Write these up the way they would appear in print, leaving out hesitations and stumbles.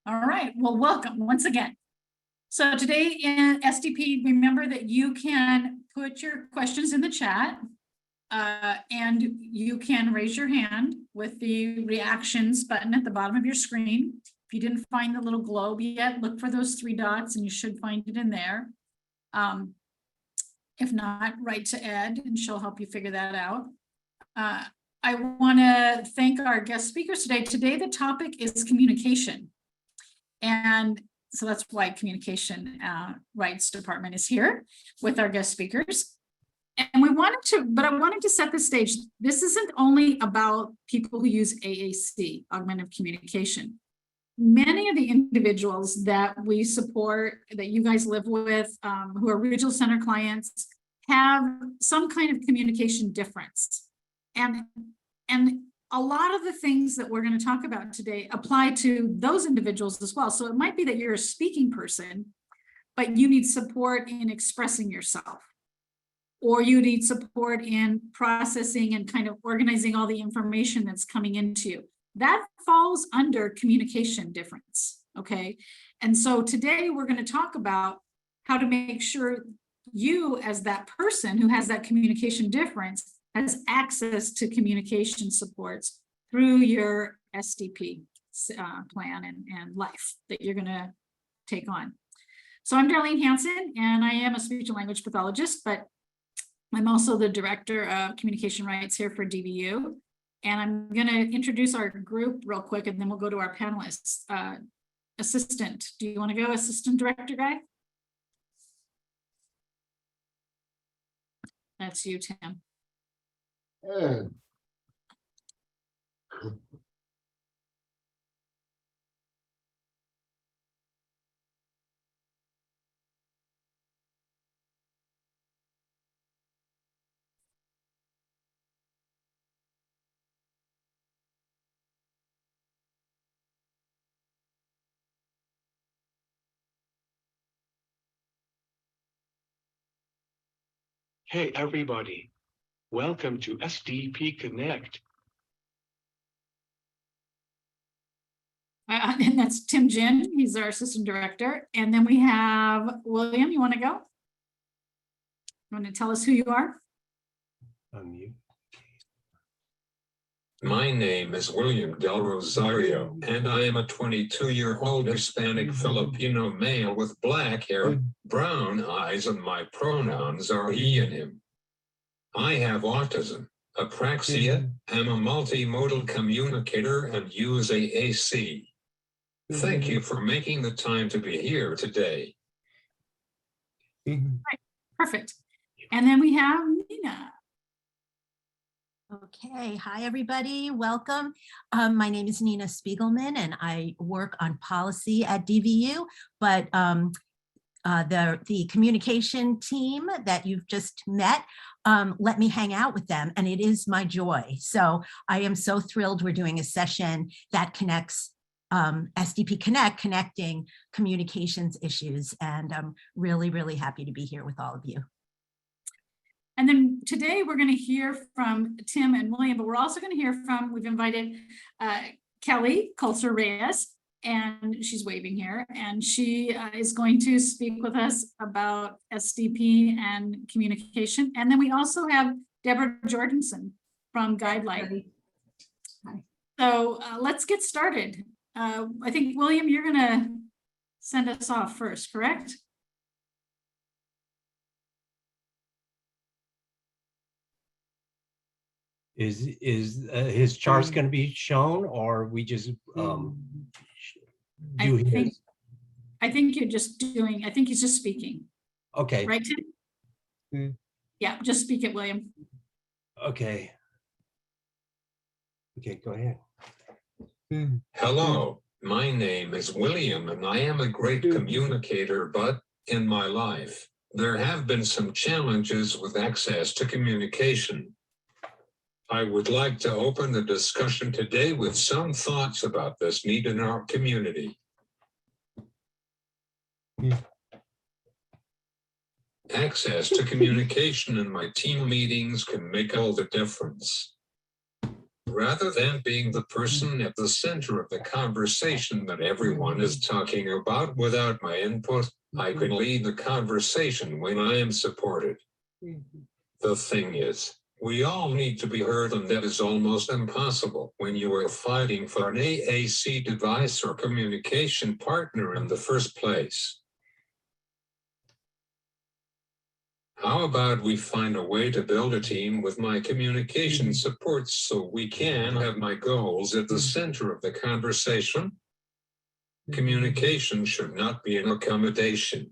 All right, well, welcome once again. So today in SDP, remember that you can put your questions in the chat and you can raise your hand with the reactions button at the bottom of your screen. If you didn't find the little globe yet, look for those 3 dots and you should find it in there. If not, write to Ed and she'll help you figure that out. I want to thank our guest speakers today. Today, the topic is communication. And so that's why Communication Rights Department is here with our guest speakers. And I wanted to set the stage. This isn't only about people who use AAC, augmentative communication. Many of the individuals that we support, that you guys live with, who are regional center clients, have some kind of communication difference. And a lot of the things that we're going to talk about today apply to those individuals as well. So it might be that you're a speaking person, but you need support in expressing yourself, or you need support in processing and kind of organizing all the information that's coming into you. That falls under communication difference, okay? And so today we're going to talk about how to make sure you, as that person who has that communication difference, has access to communication supports through your SDP plan and life that you're going to take on. So I'm Darlene Hansen, and I am a speech and language pathologist, but I'm also the director of communication rights here for DVU. And I'm going to introduce our group real quick, and then we'll go to our panelists. Assistant, do you want to go, assistant director guy? That's you, Tim. Hey, everybody. Welcome to SDP Connect. And that's Tim Jin. He's our assistant director. And then we have William. You want to go? You want to tell us who you are? My name is William Del Rosario, and I am a 22-year-old Hispanic Filipino male with black hair, brown eyes, and my pronouns are he and him. I have autism, apraxia, am a multimodal communicator, and use AAC. Thank you for making the time to be here today. Right. Perfect. And then we have Nina. Okay, hi everybody, welcome. My name is Nina Spiegelman and I work on policy at DVU, but the communication team that you've just met, let me hang out with them, and it is my joy. So I am so thrilled we're doing a session that connects SDP Connect, connecting communications issues, and I'm really, really happy to be here with all of you. And then today we're going to hear from Tim and William, but we're also going to hear from, we've invited Kelly Coulter Reyes, and she's waving here, and she is going to speak with us about SDP and communication. And then we also have Deborah Jordanson from Guidelight. So let's get started. I think, William, you're going to send us off first, correct? Is his charts going to be shown, or we just do his? I think you're just doing, I think he's just speaking. Okay. Right, Tim? Yeah, just speak it, William. Okay. Okay, go ahead. Hello, my name is William, and I am a great communicator, but in my life, there have been some challenges with access to communication. I would like to open the discussion today with some thoughts about this need in our community. Access to communication in my team meetings can make all the difference. Rather than being the person at the center of the conversation that everyone is talking about without my input, I can lead the conversation when I am supported. The thing is, we all need to be heard, and that is almost impossible when you are fighting for an AAC device or communication partner in the first place. How about we find a way to build a team with my communication support so we can have my goals at the center of the conversation? Communication should not be an accommodation.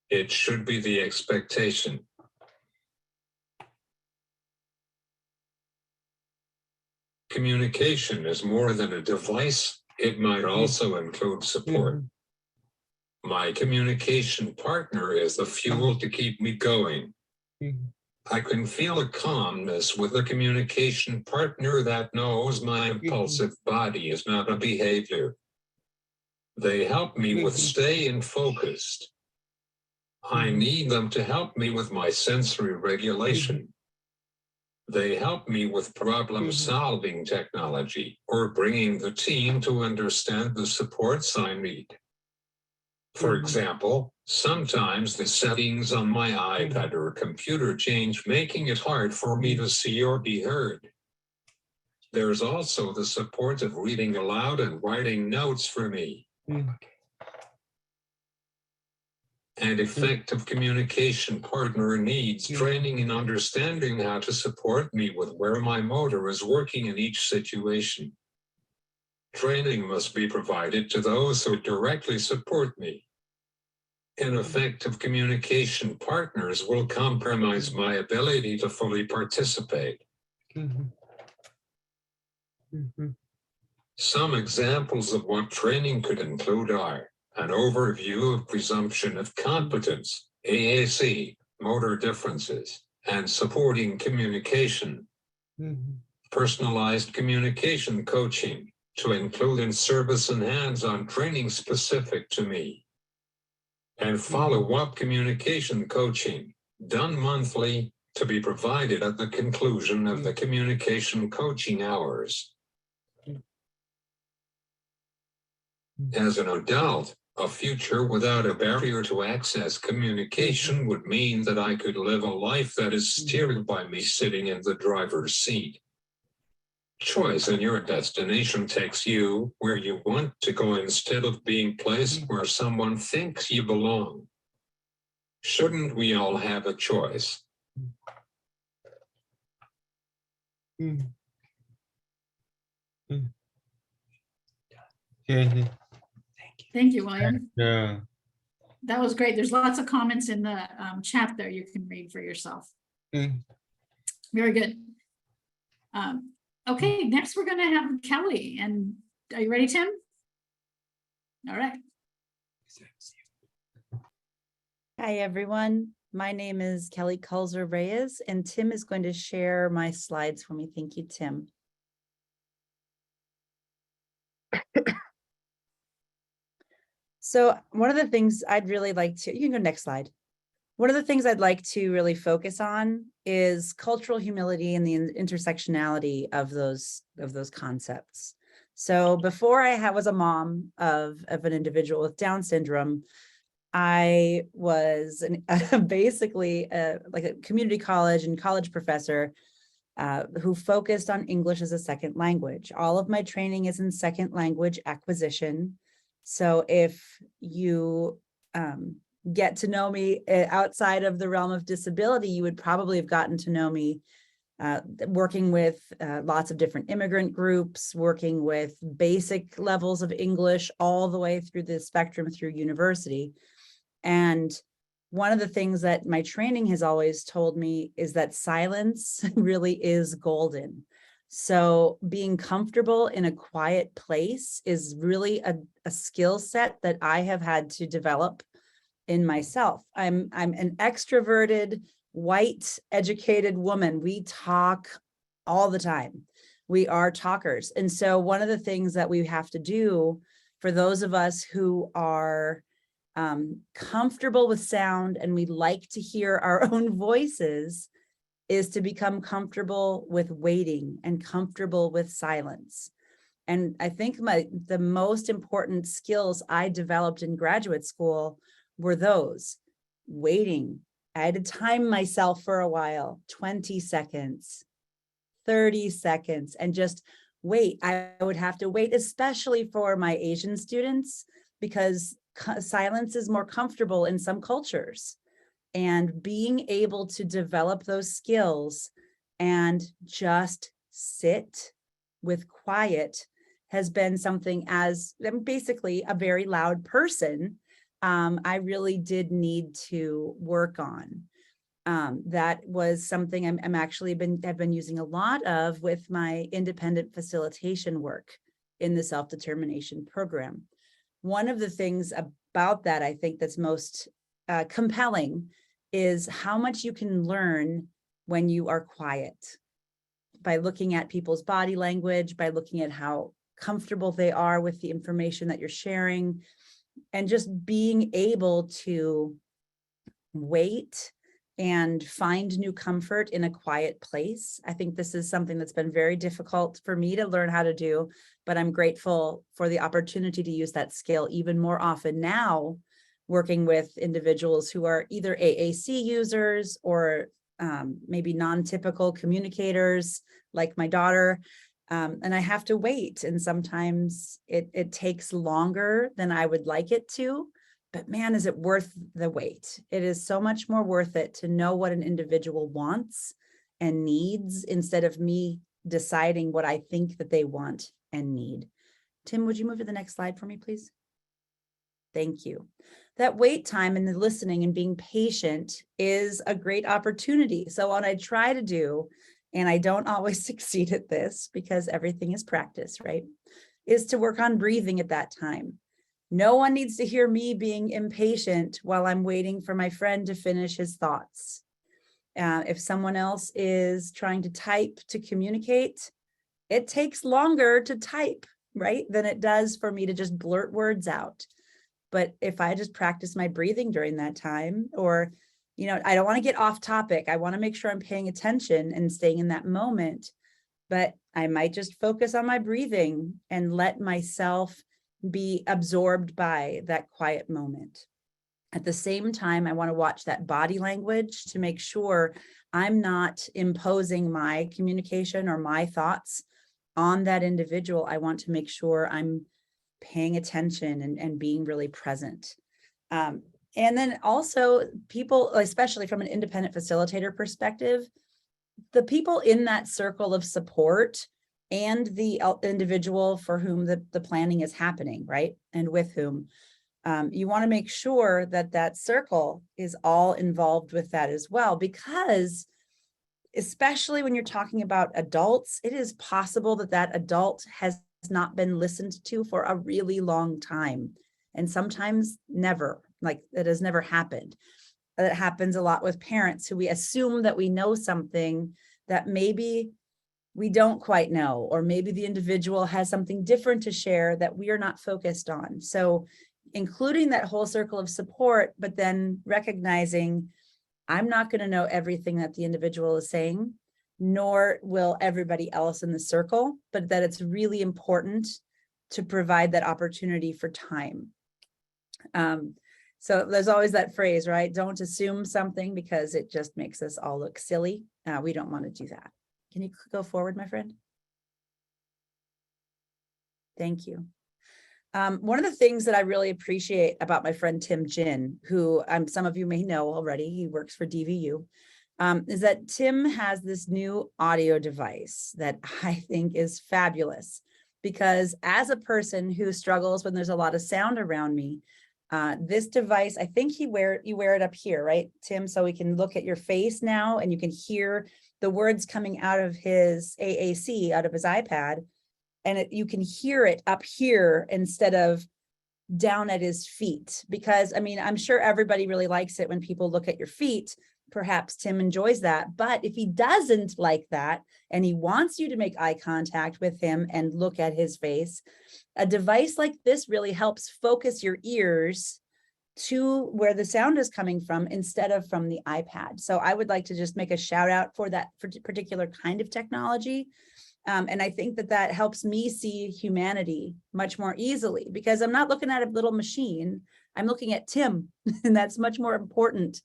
It should be the expectation. Communication is more than a device. It might also include support. My communication partner is the fuel to keep me going. I can feel a calmness with a communication partner that knows my impulsive body is not a behavior. They help me with staying focused. I need them to help me with my sensory regulation. They help me with problem-solving technology or bringing the team to understand the supports I need. For example, sometimes the settings on my iPad or computer change, making it hard for me to see or be heard. There's also the support of reading aloud and writing notes for me. An effective communication partner needs training in understanding how to support me with where my motor is working in each situation. Training must be provided to those who directly support me. Ineffective communication partners will compromise my ability to fully participate. Some examples of what training could include are an overview of presumption of competence, AAC, motor differences, and supporting communication. Personalized communication coaching to include in-service and hands-on training specific to me. And follow-up communication coaching, done monthly, to be provided at the conclusion of the communication coaching hours. As an adult, a future without a barrier to access communication would mean that I could live a life that is steered by me sitting in the driver's seat. Choice in your destination takes you where you want to go instead of being placed where someone thinks you belong. Shouldn't we all have a choice? Thank you, William. Yeah. That was great. There's lots of comments in the chat there you can read for yourself. Very good. Okay, next we're gonna have Kelly. And are you ready, Tim? All right. Hi, everyone. My name is Kelly Kulzer Reyes, and Tim is going to share my slides for me. Thank you, Tim. So one of the things I'd really like to, you can go next slide. One of the things I'd like to really focus on is cultural humility and the intersectionality of those concepts. So before I was a mom of an individual with Down syndrome, I was basically like a community college and college professor who focused on English as a second language. All of my training is in second language acquisition. So if you get to know me outside of the realm of disability, you would probably have gotten to know me working with lots of different immigrant groups, working with basic levels of English all the way through the spectrum through university. And one of the things that my training has always told me is that silence really is golden. So being comfortable in a quiet place is really a skill set that I have had to develop in myself. I'm an extroverted, white, educated woman. We talk all the time. We are talkers. And so one of the things that we have to do for those of us who are comfortable with sound and we like to hear our own voices is to become comfortable with waiting and comfortable with silence. And I think the most important skills I developed in graduate school were those: waiting. I had to time myself for a while, 20 seconds, 30 seconds, and just wait. I would have to wait, especially for my Asian students, because silence is more comfortable in some cultures. And being able to develop those skills and just sit with quiet has been something, as I'm basically a very loud person, I really did need to work on. That was something I've been using a lot of with my independent facilitation work in the self-determination program. One of the things about that I think that's most compelling is how much you can learn when you are quiet, by looking at people's body language, by looking at how comfortable they are with the information that you're sharing, and just being able to wait and find new comfort in a quiet place. I think this is something that's been very difficult for me to learn how to do, but I'm grateful for the opportunity to use that skill even more often now, working with individuals who are either AAC users or maybe non-typical communicators like my daughter. And I have to wait. And sometimes it takes longer than I would like it to, but man, is it worth the wait. It is so much more worth it to know what an individual wants and needs instead of me deciding what I think that they want and need. Tim, would you move to the next slide for me, please? Thank you. That wait time and the listening and being patient is a great opportunity. So what I try to do, and I don't always succeed at this because everything is practice, right, is to work on breathing at that time. No one needs to hear me being impatient while I'm waiting for my friend to finish his thoughts. If someone else is trying to type to communicate, it takes longer to type, right, than it does for me to just blurt words out. But if I just practice my breathing during that time, or, I don't want to get off topic. I want to make sure I'm paying attention and staying in that moment, but I might just focus on my breathing and let myself be absorbed by that quiet moment. At the same time, I want to watch that body language to make sure I'm not imposing my communication or my thoughts on that individual. I want to make sure I'm paying attention and being really present. And then also people, especially from an independent facilitator perspective, the people in that circle of support and the individual for whom the planning is happening, right? And with whom, you want to make sure that that circle is all involved with that as well, because especially when you're talking about adults, it is possible that that adult has not been listened to for a really long time. And sometimes never, like it has never happened. It happens a lot with parents who we assume that we know something that maybe we don't quite know, or maybe the individual has something different to share that we are not focused on. So including that whole circle of support, but then recognizing I'm not going to know everything that the individual is saying, nor will everybody else in the circle, but that it's really important to provide that opportunity for time. So there's always that phrase, right? Don't assume something because it just makes us all look silly. We don't want to do that. Can you go forward, my friend? Thank you. One of the things that I really appreciate about my friend Tim Jin, who some of you may know already, he works for DVU, is that Tim has this new audio device that I think is fabulous, because as a person who struggles when there's a lot of sound around me, this device, I think you wear it up here, right, Tim? So we can look at your face now and you can hear the words coming out of his AAC, out of his iPad. And you can hear it up here instead of down at his feet, because I mean, I'm sure everybody really likes it when people look at your feet. Perhaps Tim enjoys that, but if he doesn't like that and he wants you to make eye contact with him and look at his face, a device like this really helps focus your ears to where the sound is coming from instead of from the iPad. So I would like to just make a shout out for that particular kind of technology. And I think that that helps me see humanity much more easily, because I'm not looking at a little machine. I'm looking at Tim, and that's much more important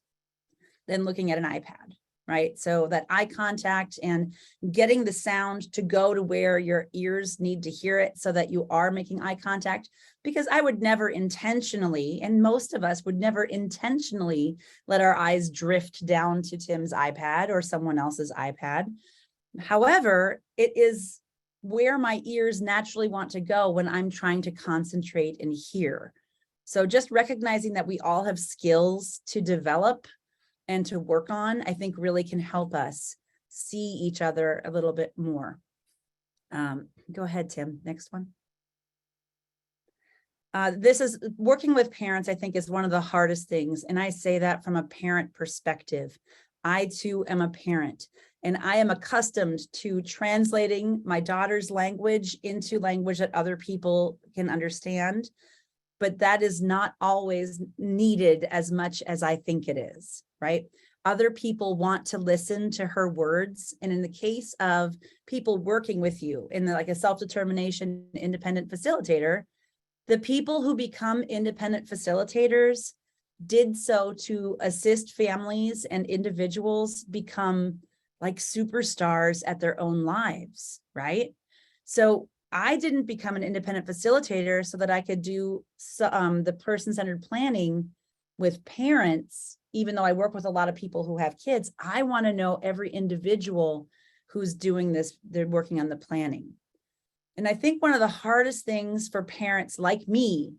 than looking at an iPad, right? So that eye contact and getting the sound to go to where your ears need to hear it so that you are making eye contact, because I would never intentionally, and most of us would never intentionally let our eyes drift down to Tim's iPad or someone else's iPad. However, it is where my ears naturally want to go when I'm trying to concentrate and hear. So just recognizing that we all have skills to develop and to work on, I think really can help us see each other a little bit more. Go ahead, Tim, next one. This is working with parents, I think, is one of the hardest things. And I say that from a parent perspective. I too am a parent, and I am accustomed to translating my daughter's language into language that other people can understand. But that is not always needed as much as I think it is, right? Other people want to listen to her words. And in the case of people working with you in like a self-determination independent facilitator, the people who become independent facilitators did so to assist families and individuals become like superstars at their own lives, right? So I didn't become an independent facilitator so that I could do the person-centered planning with parents, even though I work with a lot of people who have kids. I want to know every individual who's doing this, they're working on the planning. And I think one of the hardest things for parents like me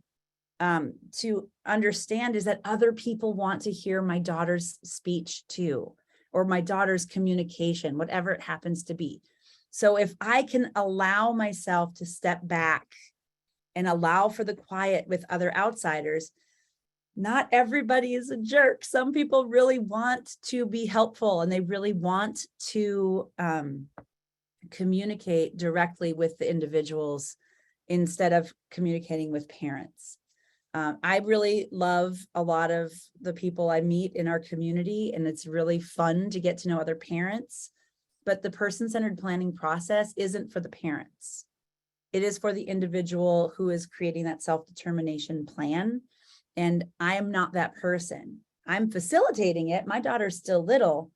to understand is that other people want to hear my daughter's speech too, or my daughter's communication, whatever it happens to be. So if I can allow myself to step back and allow for the quiet with other outsiders, not everybody is a jerk. Some people really want to be helpful, and they really want to communicate directly with the individuals instead of communicating with parents. I really love a lot of the people I meet in our community, and it's really fun to get to know other parents. But the person-centered planning process isn't for the parents. It is for the individual who is creating that self-determination plan. And I am not that person. I'm facilitating it. My daughter's still little,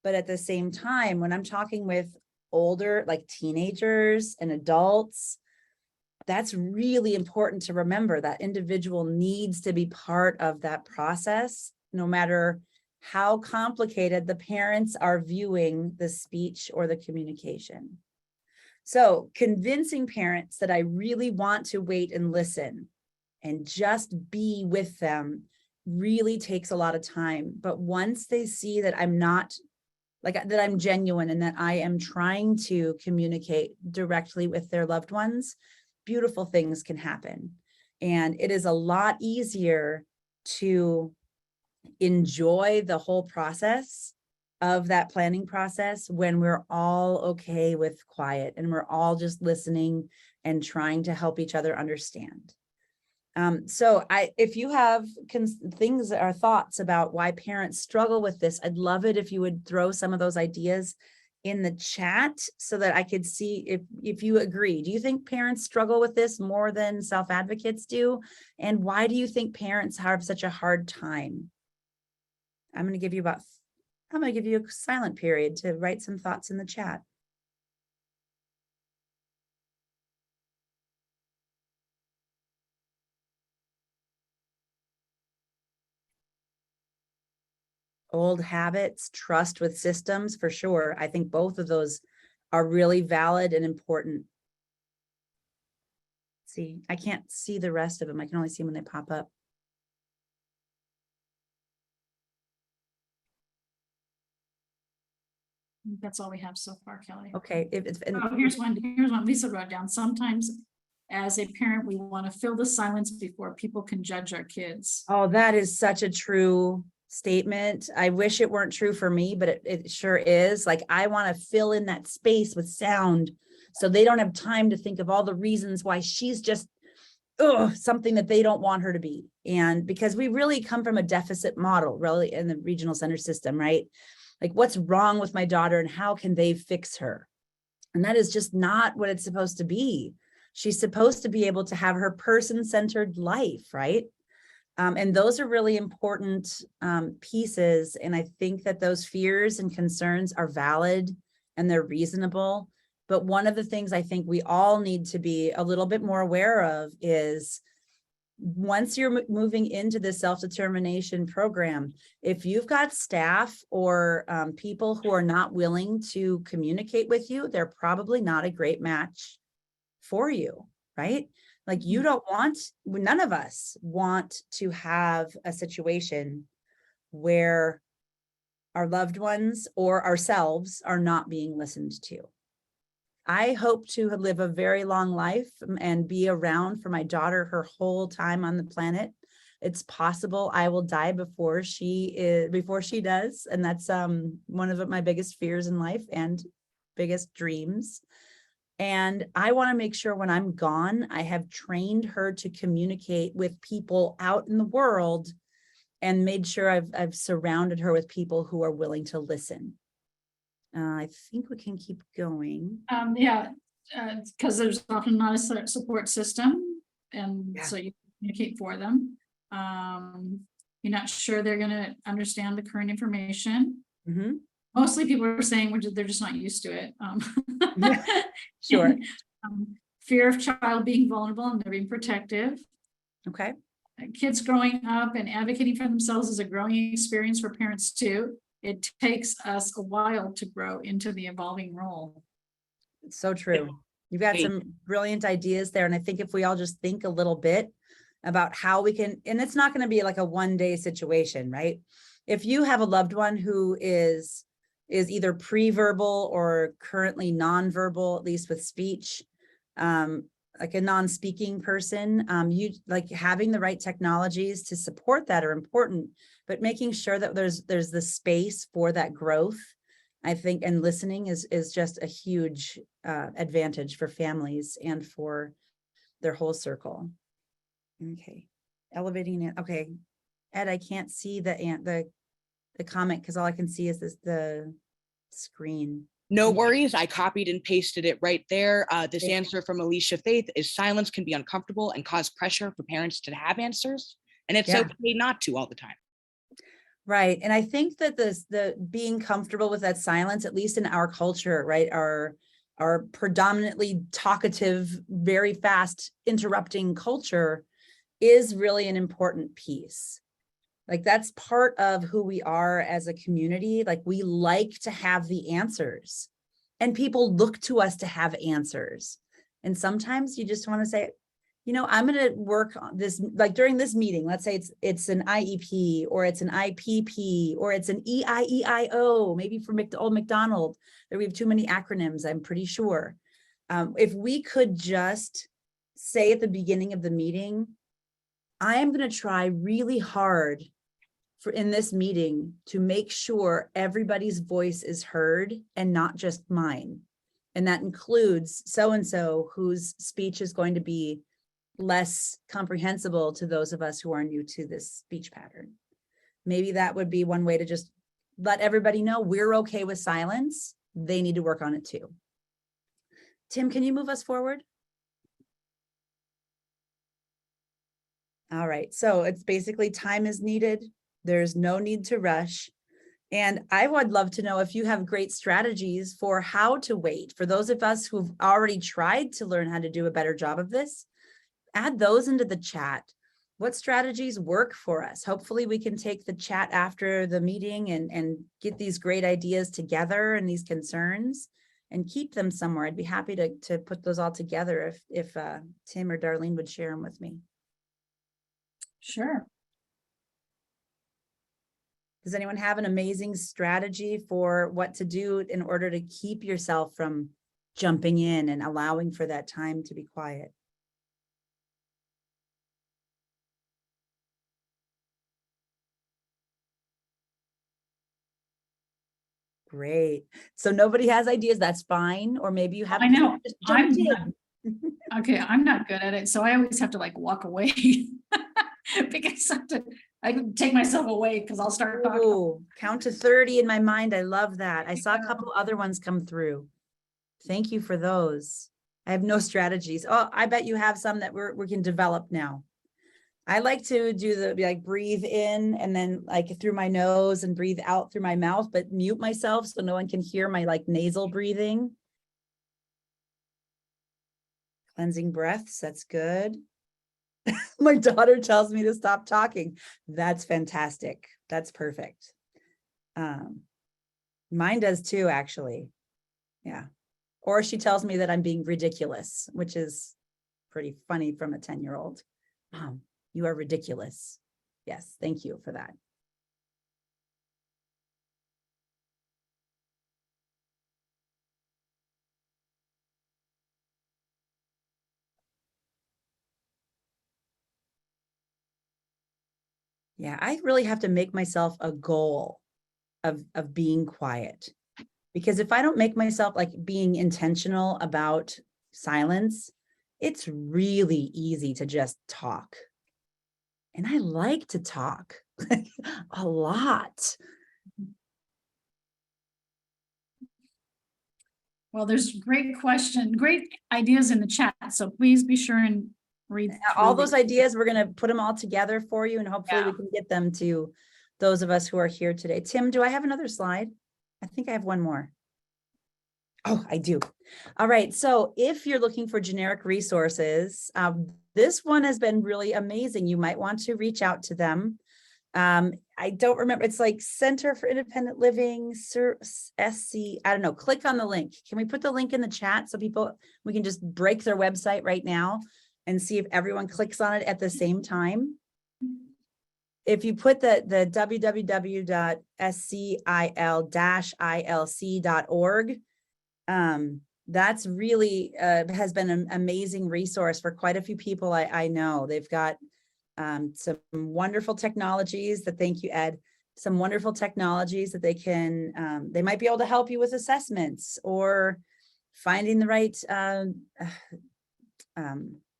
but at the same time, when I'm talking with older, like teenagers and adults, that's really important to remember. That individual needs to be part of that process, no matter how complicated the parents are viewing the speech or the communication. So convincing parents that I really want to wait and listen and just be with them really takes a lot of time. But once they see that I'm not that I'm genuine and that I am trying to communicate directly with their loved ones, beautiful things can happen. And it is a lot easier to enjoy the whole process of that planning process when we're all okay with quiet and we're all just listening and trying to help each other understand. So if you have things or thoughts about why parents struggle with this, I'd love it if you would throw some of those ideas in the chat so that I could see if you agree. Do you think parents struggle with this more than self-advocates do? And why do you think parents have such a hard time? I'm going to give you a silent period to write some thoughts in the chat. Old habits, trust with systems, for sure. I think both of those are really valid and important. See, I can't see the rest of them. I can only see them when they pop up. That's all we have so far, Kelly. Okay. Here's one Lisa wrote down. Sometimes as a parent, we want to fill the silence before people can judge our kids. Oh, that is such a true statement. I wish it weren't true for me, but it sure is. Like, I want to fill in that space with sound so they don't have time to think of all the reasons why she's just something that they don't want her to be. And because we really come from a deficit model, really, in the regional center system, right? Like, what's wrong with my daughter and how can they fix her? And that is just not what it's supposed to be. She's supposed to be able to have her person-centered life, right? And those are really important pieces. And I think that those fears and concerns are valid and they're reasonable. But one of the things I think we all need to be a little bit more aware of is, once you're moving into the self-determination program, if you've got staff or people who are not willing to communicate with you, they're probably not a great match for you, right? Like, you don't want, none of us want to have a situation where our loved ones or ourselves are not being listened to. I hope to live a very long life and be around for my daughter her whole time on the planet. It's possible I will die before she does. And that's one of my biggest fears in life and biggest dreams. And I want to make sure when I'm gone, I have trained her to communicate with people out in the world and made sure I've surrounded her with people who are willing to listen. I think we can keep going. Yeah, because there's often not a support system, and Yeah. so you communicate for them. You're not sure they're gonna understand the current information. Mhm. Mostly people are saying they're just not used to it. Sure. Fear of child being vulnerable and they're being protective. Okay. Kids growing up and advocating for themselves is a growing experience for parents too. It takes us a while to grow into the evolving role. It's so true. You've got some brilliant ideas there. And I think if we all just think a little bit about how we can, and it's not going to be like a one-day situation, right? If you have a loved one who is either pre-verbal or currently non-verbal, at least with speech, like a non-speaking person, you like having the right technologies to support that are important, but making sure that there's the space for that growth, I think, and listening is just a huge advantage for families and for their whole circle. Okay, elevating it. Okay, Ed, I can't see the comment because all I can see is the screen. No worries. I copied and pasted it right there. This answer from Alicia Faith is: silence can be uncomfortable and cause pressure for parents to have answers, and it's okay not to all the time. Right. And I think that the being comfortable with that silence, at least in our culture, right, our predominantly talkative, very fast interrupting culture is really an important piece. Like, that's part of who we are as a community. Like, we like to have the answers and people look to us to have answers. And sometimes you just want to say, you know, I'm going to work on this, like during this meeting, let's say it's an IEP or it's an IPP or it's an EIEIO, maybe for old McDonald, that we have too many acronyms, I'm pretty sure. If we could just say at the beginning of the meeting, I am going to try really hard in this meeting to make sure everybody's voice is heard and not just mine. And that includes so-and-so whose speech is going to be less comprehensible to those of us who are new to this speech pattern. Maybe that would be one way to just let everybody know we're okay with silence. They need to work on it too. Tim, can you move us forward? All right, so it's basically time is needed. There's no need to rush. And I would love to know if you have great strategies for how to wait. For those of us who've already tried to learn how to do a better job of this, add those into the chat. What strategies work for us? Hopefully we can take the chat after the meeting and get these great ideas together and these concerns and keep them somewhere. I'd be happy to put those all together if Tim or Darlene would share them with me. Sure. Does anyone have an amazing strategy for what to do in order to keep yourself from jumping in and allowing for that time to be quiet? Great. So nobody has ideas, that's fine. Or maybe you have. I know. Just jumped in. Okay, I'm not good at it, so I always have to like walk away. Because I can take myself away because I'll start talking. Ooh, count to 30 in my mind. I love that. I saw a Yeah. couple other ones come through. Thank you for those. I have no strategies. Oh, I bet you have some that we can develop now. I like to do the like breathe in and then like through my nose and breathe out through my mouth, but mute myself so no one can hear my like nasal breathing. Cleansing breaths, that's good. My daughter tells me to stop talking. That's fantastic. That's perfect. Mine does too, actually. Yeah. Or she tells me that I'm being ridiculous, which is pretty funny from a 10-year-old. Mom, you are ridiculous. Yes, thank you for that. Yeah, I really have to make myself a goal of being quiet. Because if I don't make myself like being intentional about silence, it's really easy to just talk. And I like to talk a lot. Well, there's great ideas in the chat, so please be sure and read All through those ideas, we're going to put them all together for you, and hopefully we Yeah. can get them to those of us who are here today. Tim, do I have another slide? I think I have one more. Oh, I do. All right. So if you're looking for generic resources, this one has been really amazing. You might want to reach out to them. I don't remember. It's like Center for Independent Living, SC. I don't know. Click on the link. Can we put the link in the chat so we can just break their website right now and see if everyone clicks on it at the same time? If you put the www.scil-ilc.org, that's really has been an amazing resource for quite a few people I know. They've got some wonderful technologies that, thank you, Ed, some wonderful technologies that they might be able to help you with assessments or finding the right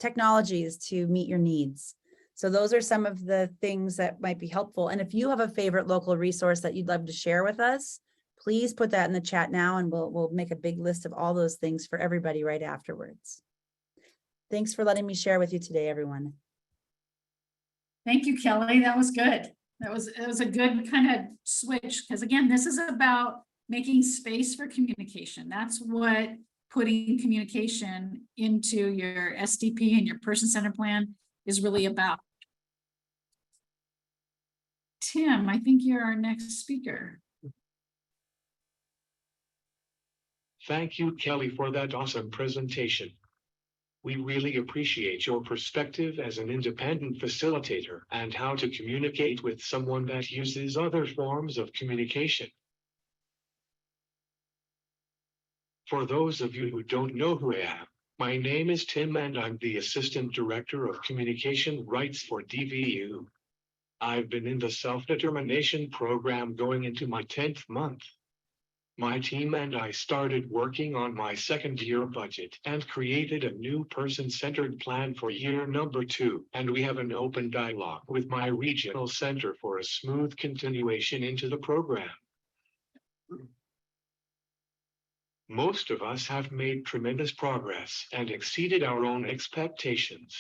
technologies to meet your needs. So those are some of the things that might be helpful. And if you have a favorite local resource that you'd love to share with us, please put that in the chat now, and we'll make a big list of all those things for everybody right afterwards. Thanks for letting me share with you today, everyone. Thank you, Kelly. That was good. It was a good kind of switch, because again, this is about making space for communication. That's what putting communication into your SDP and your person-centered plan is really about. Tim, I think you're our next speaker. Thank you, Kelly, for that awesome presentation. We really appreciate your perspective as an independent facilitator and how to communicate with someone that uses other forms of communication. For those of you who don't know who I am, my name is Tim and I'm the Assistant Director of Communication Rights for DVU. I've been in the self-determination program going into my 10th month. My team and I started working on my second-year budget and created a new person-centered plan for year number 2, and we have an open dialogue with my regional center for a smooth continuation into the program. Most of us have made tremendous progress and exceeded our own expectations.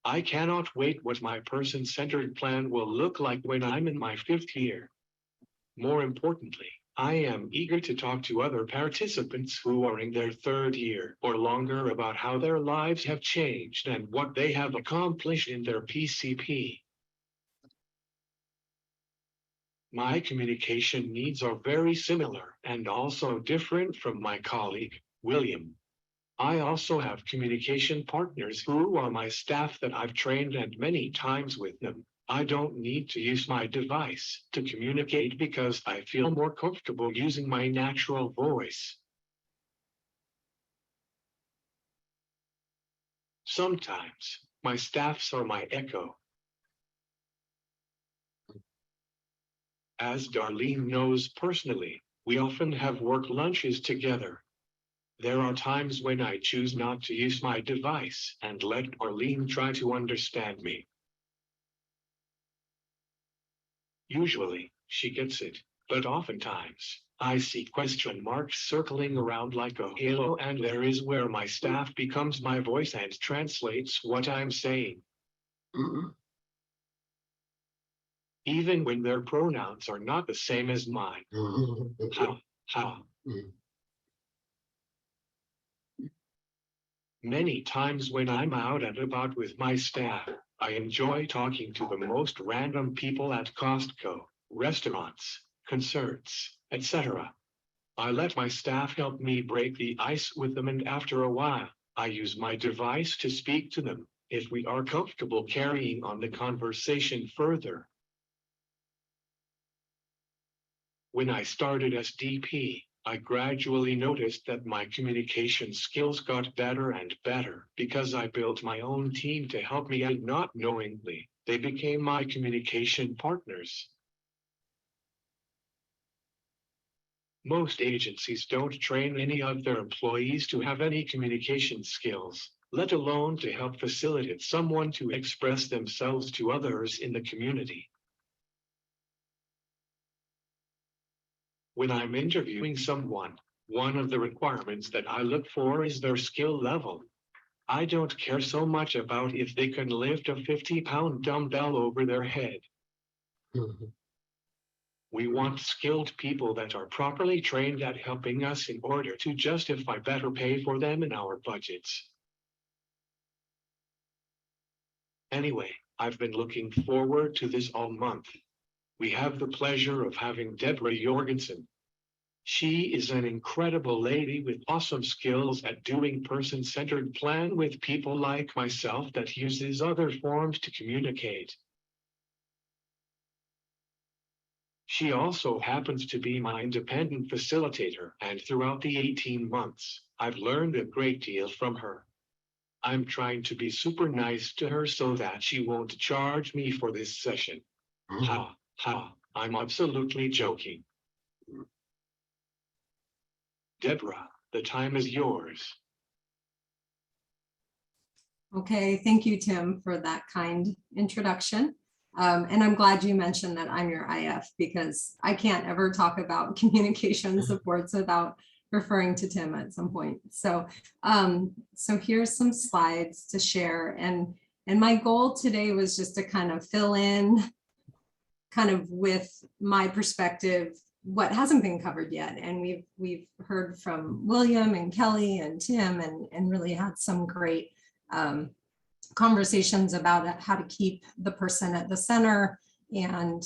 I cannot wait what my person-centered plan will look like when I'm in my 5th year. More importantly, I am eager to talk to other participants who are in their 3rd year or longer about how their lives have changed and what they have accomplished in their PCP. My communication needs are very similar and also different from my colleague, William. I also have communication partners who are my staff that I've trained, and many times with them, I don't need to use my device to communicate because I feel more comfortable using my natural voice. Sometimes, my staffs are my echo. As Darlene knows personally, we often have work lunches together. There are times when I choose not to use my device and let Arlene try to understand me. Usually, she gets it, but oftentimes, I see question marks circling around like a halo, and there is where my staff becomes my voice and translates what I'm saying. Even when their pronouns are not the same as mine. How? Many times when I'm out and about with my staff, I enjoy talking to the most random people at Costco, restaurants, concerts, etc. I let my staff help me break the ice with them, and after a while, I use my device to speak to them, if we are comfortable carrying on the conversation further. When I started SDP, I gradually noticed that my communication skills got better and better because I built my own team to help me, and not knowingly, they became my communication partners. Most agencies don't train any of their employees to have any communication skills, let alone to help facilitate someone to express themselves to others in the community. When I'm interviewing someone, one of the requirements that I look for is their skill level. I don't care so much about if they can lift a 50-pound dumbbell over their head. We want skilled people that are properly trained at helping us in order to justify better pay for them in our budgets. Anyway, I've been looking forward to this all month. We have the pleasure of having Deborah Jorgensen. She is an incredible lady with awesome skills at doing person-centered plan with people like myself that uses other forms to communicate. She also happens to be my independent facilitator, and throughout the 18 months, I've learned a great deal from her. I'm trying to be super nice to her so that she won't charge me for this session. I'm absolutely joking. Deborah, the time is yours. Okay, thank you, Tim, for that kind introduction. And I'm glad you mentioned that I'm your IF, because I can't ever talk about communication supports without referring to Tim at some point. So, so here's some slides to share. And my goal today was just to kind of fill in kind of with my perspective what hasn't been covered yet. And we've heard from William and Kelly and Tim, and really had some great conversations about how to keep the person at the center, and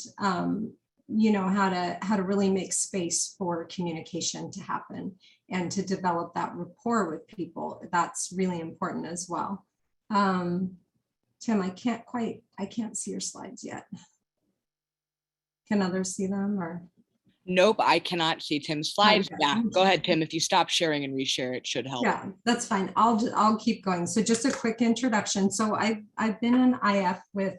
you know, how to really make space for communication to happen and to develop that rapport with people. That's really important as well. Tim, I can't see your slides yet. Can others see them, or? Nope, I cannot see Tim's slides. Okay. Yeah, go ahead, Tim. If you stop sharing and reshare, it should help. Yeah, that's fine. I'll keep going. So just a quick introduction. So I've been an IF with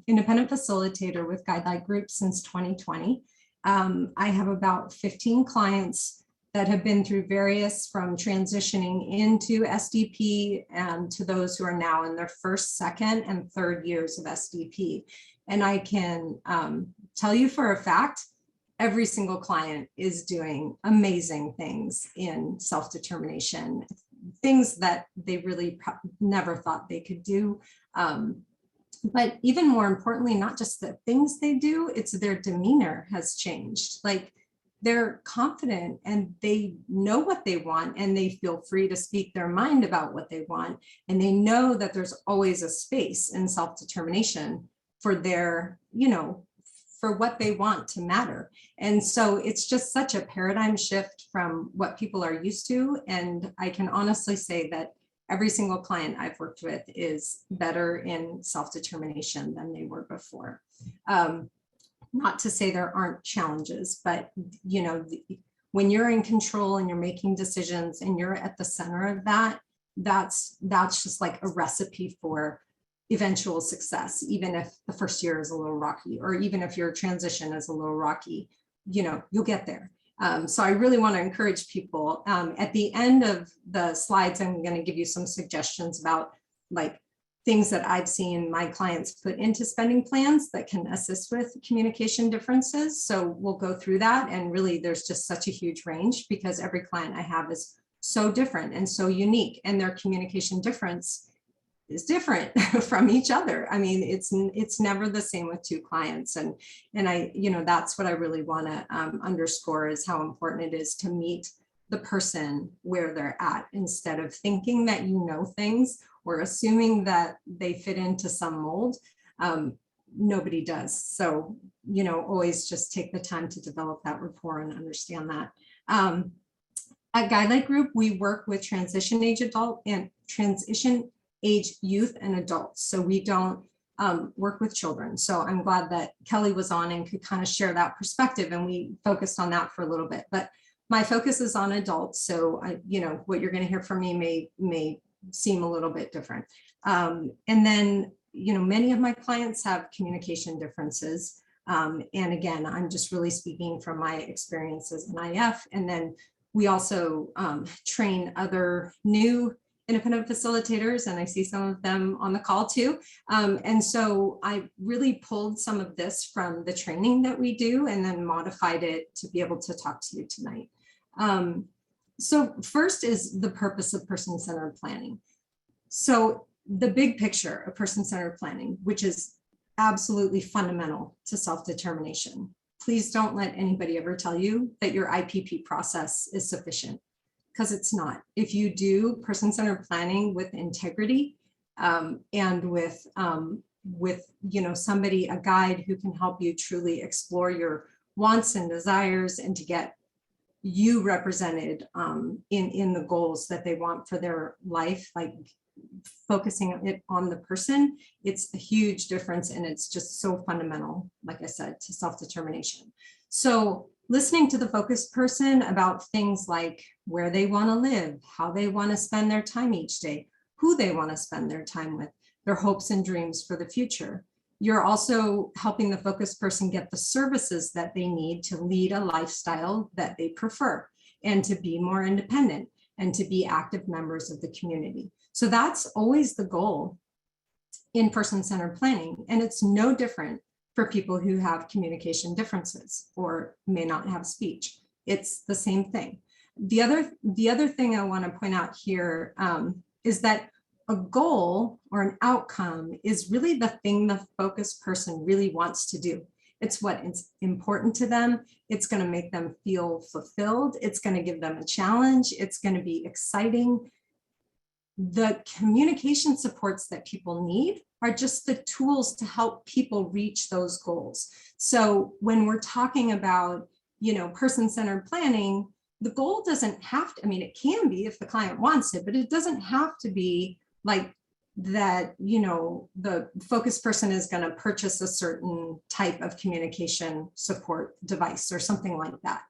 independent facilitator with Guideline Group since 2020. I have about 15 clients that have been through various, from transitioning into SDP and to those who are now in their first, second, and third years of SDP. And I can tell you for a fact, every single client is doing amazing things in self-determination, things that they really never thought they could do. But even more importantly, not just the things they do, it's their demeanor has changed. Like, they're confident and they know what they want, and they feel free to speak their mind about what they want. And they know that there's always a space in self-determination for their, you know, for what they want to matter. And so it's just such a paradigm shift from what people are used to. And I can honestly say that every single client I've worked with is better in self-determination than they were before. Not to say there aren't challenges, but you know, when you're in control and you're making decisions and you're at the center of that, that's just like a recipe for eventual success. Even if the first year is a little rocky, or even if your transition is a little rocky, you know, you'll get there. So I really want to encourage people. At the end of the slides, I'm going to give you some suggestions about like things that I've seen my clients put into spending plans that can assist with communication differences. So we'll go through that. And really, there's just such a huge range because every client I have is so different and so unique, and their communication difference is different from each other. I mean, it's never the same with two clients. And I, that's what I really want to underscore is how important it is to meet the person where they're at instead of thinking that you know things or assuming that they fit into some mold. Nobody does. So, always just take the time to develop that rapport and understand that. At Guidelight Group, we work with transition age adult and transition age youth and adults. So we don't work with children. So I'm glad that Kelly was on and could kind of share that perspective, and we focused on that for a little bit. But my focus is on adults. So what you're going to hear from me may seem a little bit different. And then, many of my clients have communication differences. And again, I'm just really speaking from my experience as an IF. And then we also train other new independent facilitators, and I see some of them on the call too. And so I really pulled some of this from the training that we do and then modified it to be able to talk to you tonight. So first is the purpose of person-centered planning. So the big picture of person-centered planning, which is absolutely fundamental to self-determination. Please don't let anybody ever tell you that your IPP process is sufficient, because it's not. If you do person-centered planning with integrity and with somebody, a guide who can help you truly explore your wants and desires and to get you represented in the goals that they want for their life, like focusing it on the person, it's a huge difference. And it's just so fundamental, like I said, to self-determination. So listening to the focused person about things like where they want to live, how they want to spend their time each day, who they want to spend their time with, their hopes and dreams for the future. You're also helping the focused person get the services that they need to lead a lifestyle that they prefer and to be more independent and to be active members of the community. So that's always the goal in person-centered planning. And it's no different for people who have communication differences or may not have speech. It's the same thing. The other thing I want to point out here is that a goal or an outcome is really the thing the focused person really wants to do. It's what is important to them. It's going to make them feel fulfilled. It's going to give them a challenge. It's going to be exciting. The communication supports that people need are just the tools to help people reach those goals. So when we're talking about, person-centered planning, the goal doesn't have to, it can be if the client wants it, but it doesn't have to be like that, the focused person is going to purchase a certain type of communication support device or something like that.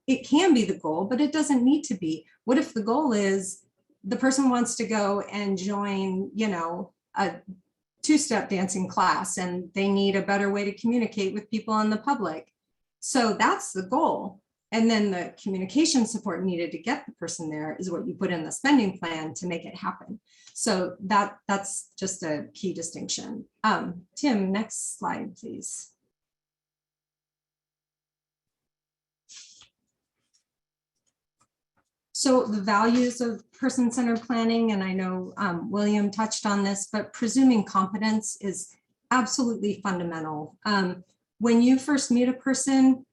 It can be the goal, but it doesn't need to be. What if the goal is the person wants to go and join, a two-step dancing class and they need a better way to communicate with people in the public? So that's the goal. And then the communication support needed to get the person there is what you put in the spending plan to make it happen. So that's just a key distinction. Tim, next slide, please. So the values of person-centered planning, and I know William touched on this, but presuming competence is absolutely fundamental. When you first meet a person,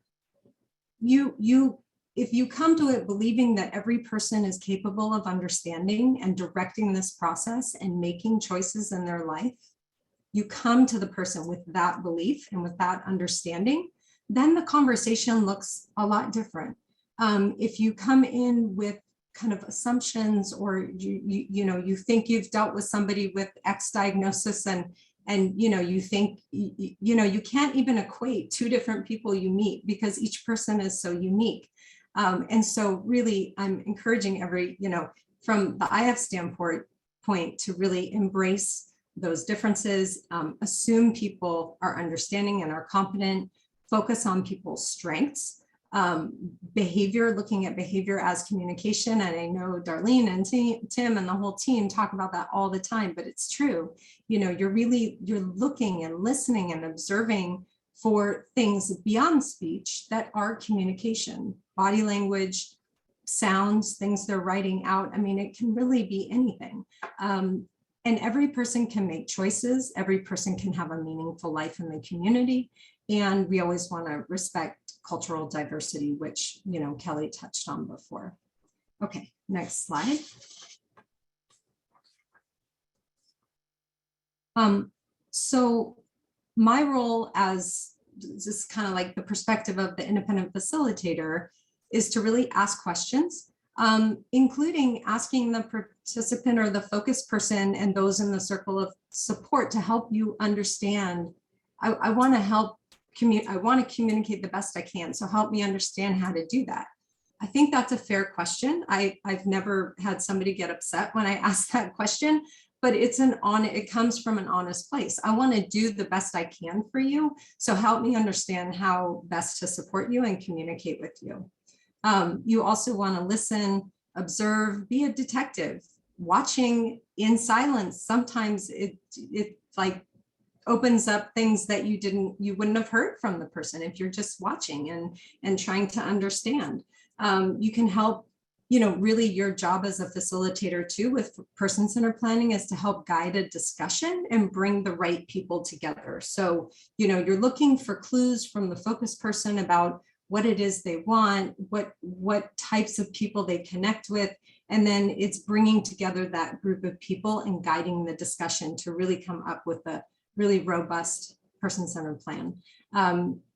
if you come to it believing that every person is capable of understanding and directing this process and making choices in their life, you come to the person with that belief and with that understanding, then the conversation looks a lot different. If you come in with kind of assumptions, or you think you've dealt with somebody with X diagnosis and you think you can't even equate two different people you meet because each person is so unique. And so really I'm encouraging from the IF standpoint to really embrace those differences, assume people are understanding and are competent, focus on people's strengths, behavior, looking at behavior as communication. And I know Darlene and Tim and the whole team talk about that all the time, but it's true. You know, you're looking and listening and observing for things beyond speech that are communication, body language, sounds, things they're writing out. I mean, it can really be anything. And every person can make choices. Every person can have a meaningful life in the community. And we always want to respect cultural diversity, which, you know, Kelly touched on before. Okay, next slide. So my role as just kind of like the perspective of the independent facilitator is to really ask questions, including asking the participant or the focus person and those in the circle of support to help you understand. I want to help I want to communicate the best I can. So help me understand how to do that. I think that's a fair question. I've never had somebody get upset when I ask that question, but it comes from an honest place. I want to do the best I can for you. So help me understand how best to support you and communicate with you. You also want to listen, observe, be a detective. Watching in silence, sometimes it like opens up things that you wouldn't have heard from the person if you're just watching and trying to understand. You can help, you know, really your job as a facilitator too with person-centered planning is to help guide a discussion and bring the right people together. So, you know, you're looking for clues from the focus person about what it is they want, what types of people they connect with, and then it's bringing together that group of people and guiding the discussion to really come up with a really robust person-centered plan.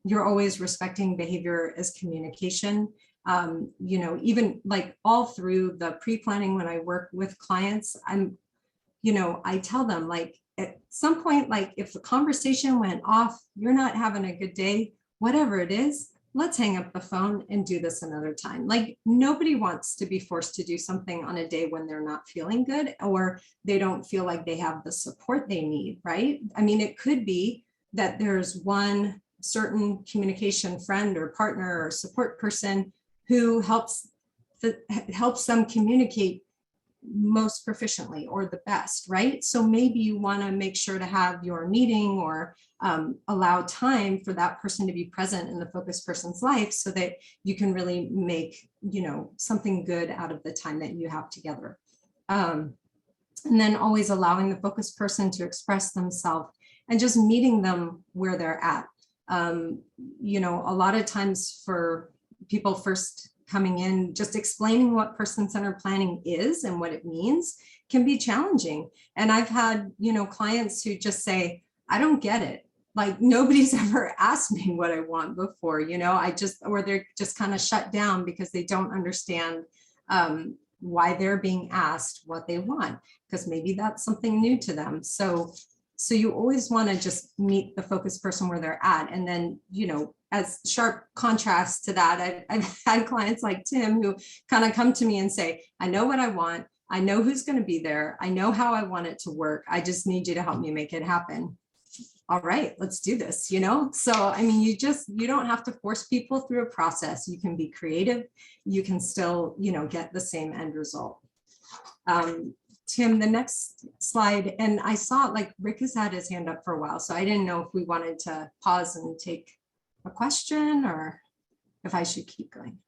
You're always respecting behavior as communication. You know, even like all through the pre-planning when I work with clients, I tell them like at some point, like if the conversation went off, you're not having a good day, whatever it is, let's hang up the phone and do this another time. Like nobody wants to be forced to do something on a day when they're not feeling good or they don't feel like they have the support they need, right? I mean, it could be that there's one certain communication friend or partner or support person who helps them communicate most proficiently or the best, right? So maybe you want to make sure to have your meeting or allow time for that person to be present in the focus person's life so that you can really make, you know, something good out of the time that you have together. And then always allowing the focus person to express themselves and just meeting them where they're at. You know, a lot of times for people first coming in, just explaining what person-centered planning is and what it means can be challenging. And I've had, you know, clients who just say, I don't get it. Like nobody's ever asked me what I want before, you know, or they're just kind of shut down because they don't understand why they're being asked what they want, because maybe that's something new to them. So you always want to just meet the focus person where they're at. And then, you know, as sharp contrast to that, I've had clients like Tim who kind of come to me and say, I know what I want. I know who's going to be there. I know how I want it to work. I just need you to help me make it happen. All right, let's do this, you know? So, I mean, you don't have to force people through a process. You can be creative. You can still, you know, get the same end result. Tim, the next slide, and I saw like Rick has had his hand up for a while, so I didn't know if we wanted to pause and take a question or if I should keep going.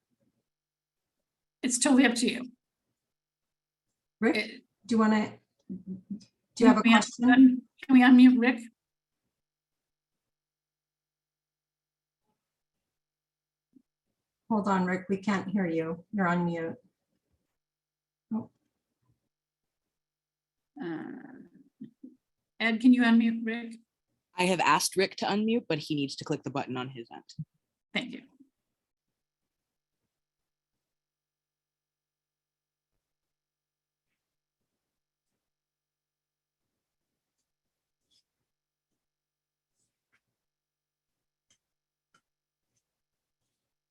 It's totally up to you. Rick, do you have a question? Can we unmute Rick? Hold on, Rick, we can't hear you. You're on mute. Oh. Ed, can you unmute Rick? I have asked Rick to unmute, but he needs to click the button on his end. Thank you.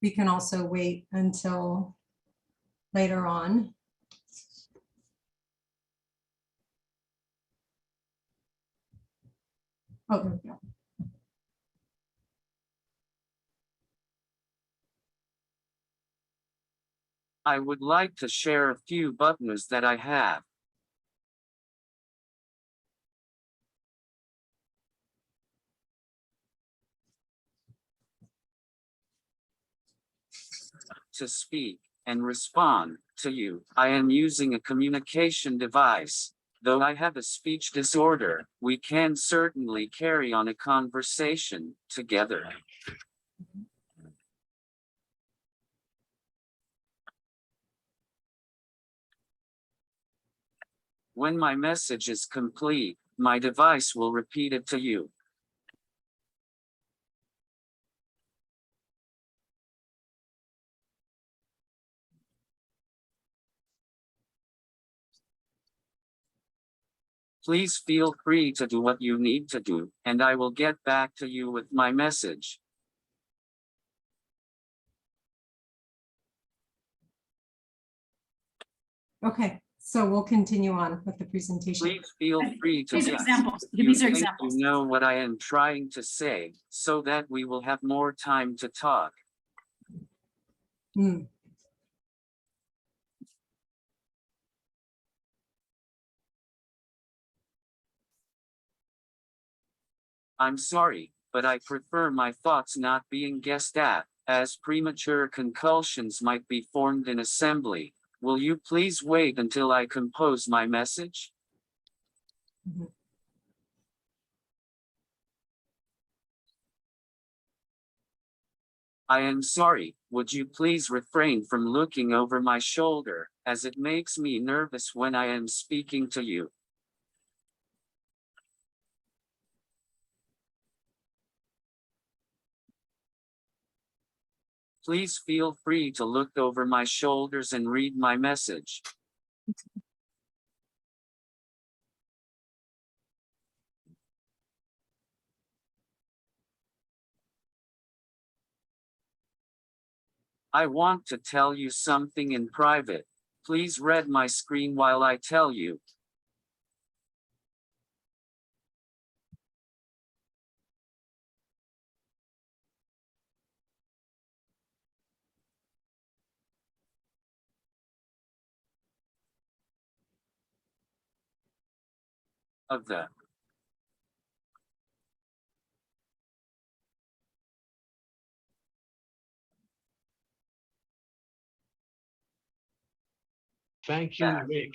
We can also wait until later on. Oh, there we go. I would like to share a few buttons that I have. To speak and respond to you, I am using a communication device. Though I have a speech disorder, we can certainly carry on a conversation together. When my message is complete, my device will repeat it to you. Please feel free to do what you need to do, and I will get back to you with my message. Okay, so we'll continue on with the presentation. Please feel free to These are guess. examples. You These are think examples. you know what I am trying to say, so that we will have more time to talk. Hmm. I'm sorry, but I prefer my thoughts not being guessed at, as premature conclusions might be formed in assembly. Will you please wait until I compose my message? Mhm. I am sorry, would you please refrain from looking over my shoulder, as it makes me nervous when I am speaking to you. Please feel free to look over my shoulders and read my message. I want to tell you something in private. Please read my screen while I tell you. Of the Thank you, Rick.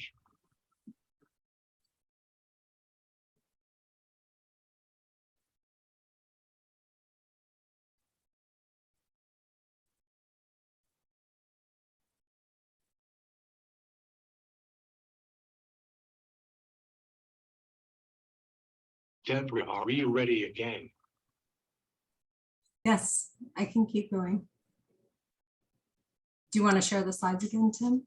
Deborah, are we ready again? Yes, I can keep going. Do you want to share the slides again, Tim?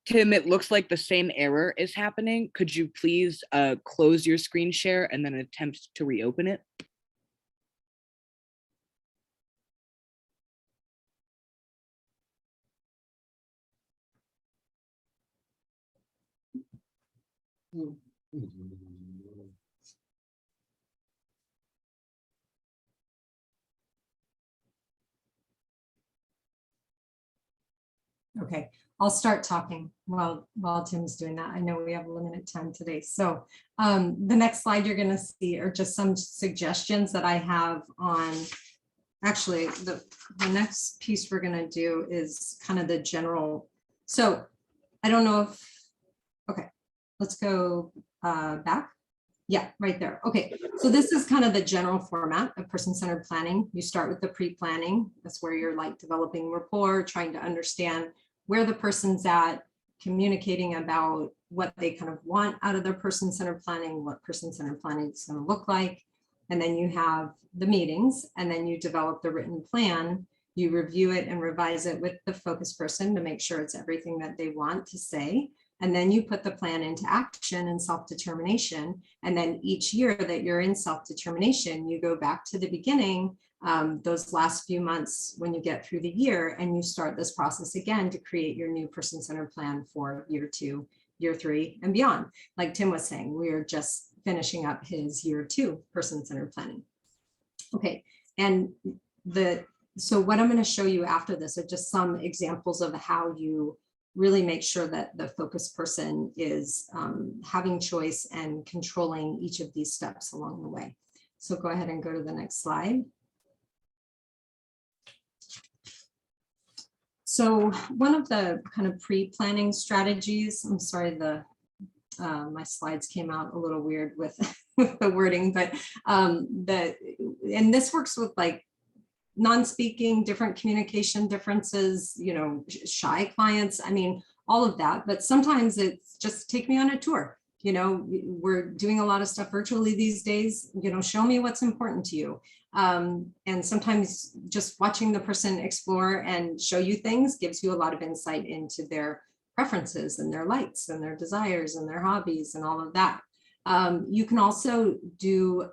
Tim, it looks like the same error is happening. Could you please close your screen share and then attempt to reopen it? Okay, I'll start talking while Tim's doing that. I know we have a limited time today. So the next slide you're going to see are just some suggestions that I have on, actually, the next piece we're going to do is kind of the general. So I don't know if, okay, let's go back. Yeah, right there. Okay, so this is kind of the general format of person-centered planning. You start with the pre-planning. That's where you're like developing rapport, trying to understand where the person's at, communicating about what they kind of want out of their person-centered planning, what person-centered planning is going to look like. And then you have the meetings, and then you develop the written plan. You review it and revise it with the focus person to make sure it's everything that they want to say. And then you put the plan into action and self-determination. And then each year that you're in self-determination, you go back to the beginning, those last few months when you get through the year, and you start this process again to create your new person-centered plan for year 2 year 3 and beyond. Like Tim was saying, we're just finishing up his year 2 person-centered planning. Okay, and so what I'm going to show you after this are just some examples of how you really make sure that the focus person is having choice and controlling each of these steps along the way. So go ahead and go to the next slide. So one of the kind of pre-planning strategies, I'm sorry, my slides came out a little weird with, with the wording, but and this works with like non-speaking, different communication differences, you know, shy clients, I mean, all of that. But sometimes it's just take me on a tour. You know, we're doing a lot of stuff virtually these days, you know, show me what's important to you. And sometimes just watching the person explore and show you things gives you a lot of insight into their preferences and their likes and their desires and their hobbies and all of that. You can also do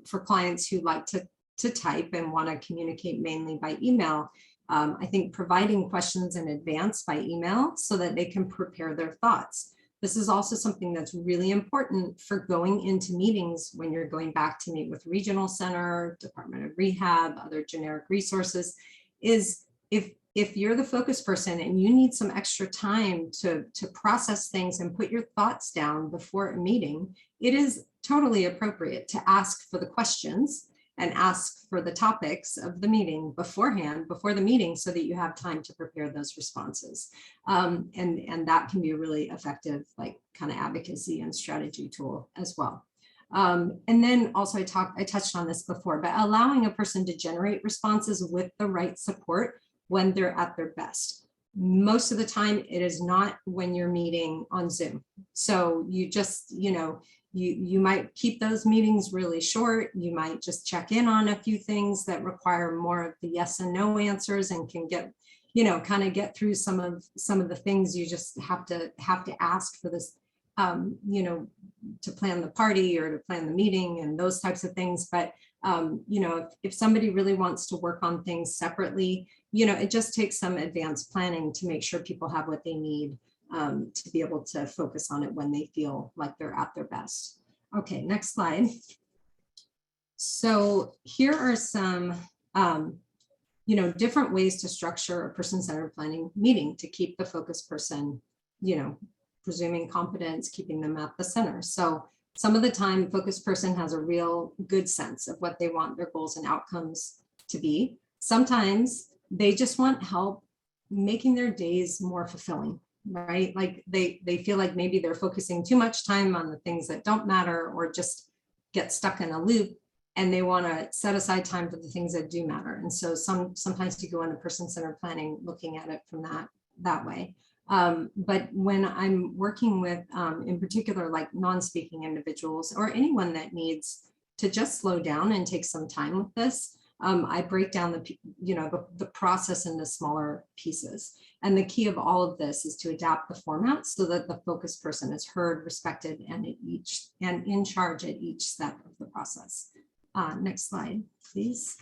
for clients who like to type and want to communicate mainly by email. I think providing questions in advance by email so that they can prepare their thoughts. This is also something that's really important for going into meetings when you're going back to meet with regional center, Department of Rehab, other generic resources, is if you're the focus person and you need some extra time to process things and put your thoughts down before a meeting, it is totally appropriate to ask for the questions and ask for the topics of the meeting beforehand, before the meeting, so that you have time to prepare those responses. And that can be a really effective, like, kind of advocacy and strategy tool as well. And then also I touched on this before, but allowing a person to generate responses with the right support when they're at their best. Most of the time it is not when you're meeting on Zoom. So you just, you know, you might keep those meetings really short. You might just check in on a few things that require more of the yes and no answers and can get, you know, kind of get through some of the things you just have to ask for this, you know, to plan the party or to plan the meeting and those types of things. But, you know, if somebody really wants to work on things separately, you know, it just takes some advanced planning to make sure people have what they need to be able to focus on it when they feel like they're at their best. Okay, next slide. So here are some, you know, different ways to structure a person-centered planning meeting to keep the focus person, you know, presuming competence, keeping them at the center. So some of the time, focus person has a real good sense of what they want their goals and outcomes to be. Sometimes they just want help making their days more fulfilling. Right? Like they feel like maybe they're focusing too much time on the things that don't matter or just get stuck in a loop, and they want to set aside time for the things that do matter. And so sometimes you go into person-centered planning looking at it from that way. But when I'm working with, in particular, like non-speaking individuals or anyone that needs to just slow down and take some time with this, I break down the process into smaller pieces. And the key of all of this is to adapt the format so that the focus person is heard, respected, and in charge at each step of the process. Next slide, please.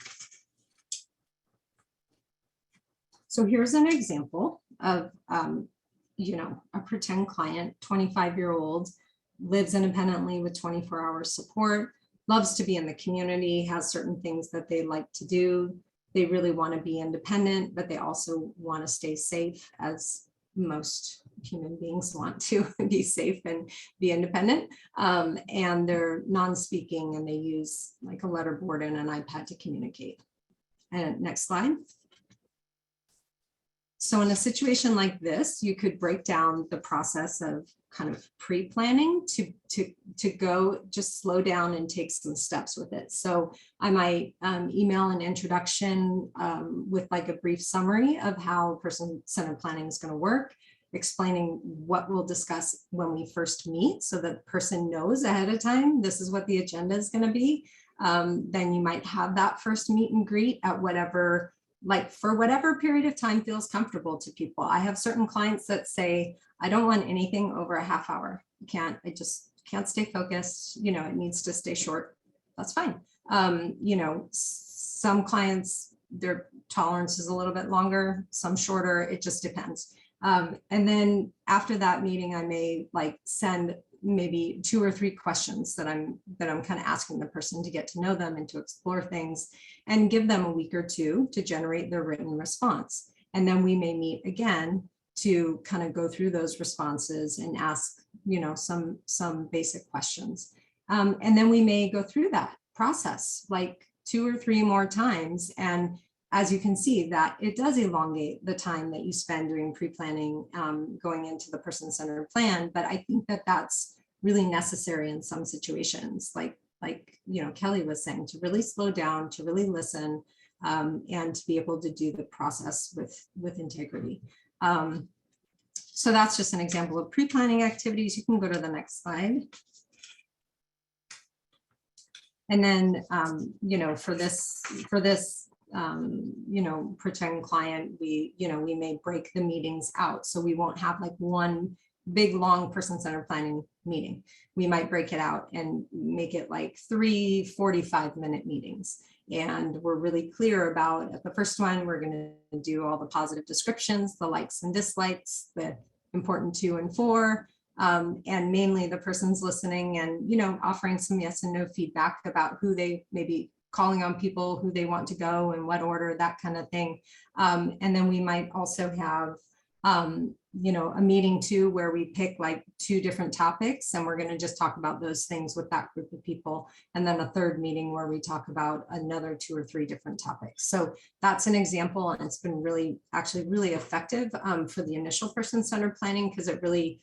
So here's an example of, you know, a pretend client, 25-year-old, lives independently with 24-hour support, loves to be in the community, has certain things that they like to do. They really want to be independent, but they also want to stay safe, as most human beings want to be safe and be independent. And they're non-speaking and they use like a letterboard and an iPad to communicate. And next slide. So in a situation like this, you could break down the process of kind of pre-planning to go just slow down and take some steps with it. So I might email an introduction with like a brief summary of how person-centered planning is going to work, explaining what we'll discuss when we first meet so that the person knows ahead of time this is what the agenda is going to be. Then you might have that first meet and greet at whatever, like for whatever period of time feels comfortable to people. I have certain clients that say, I don't want anything over a half hour. I just can't stay focused. You know, it needs to stay short. That's fine. You know, some clients, their tolerance is a little bit longer, some shorter. It just depends. And then after that meeting, I may like send maybe 2 or 3 questions that I'm kind of asking the person to get to know them and to explore things, and give them a week or 2 to generate their written response. And then we may meet again to kind of go through those responses and ask, you know, some basic questions. And then we may go through that process like 2 or 3 more times. And as you can see, that it does elongate the time that you spend doing pre-planning, going into the person-centered plan. But I think that that's really necessary in some situations, like you know, Kelly was saying, to really slow down, to really listen, and to be able to do the process with integrity. So that's just an example of pre-planning activities. You can go to the next slide. And then, you know, for this, you know, pretend client, we may break the meetings out. So we won't have like one big, long person-centered planning meeting. We might break it out and make it like 3 45-minute meetings. And we're really clear about, at the first one, we're going to do all the positive descriptions, the likes and dislikes, the important 2 and 4. And mainly the person's listening and, you know, offering some yes and no feedback about who they maybe calling on people, who they want to go in what order, that kind of thing. And then we might also have, you know, a meeting too, where we pick like 2 different topics and we're going to just talk about those things with that group of people. And then a third meeting where we talk about another 2 or 3 different topics. So that's an example, and it's been actually really effective for the initial person-centered planning, because it really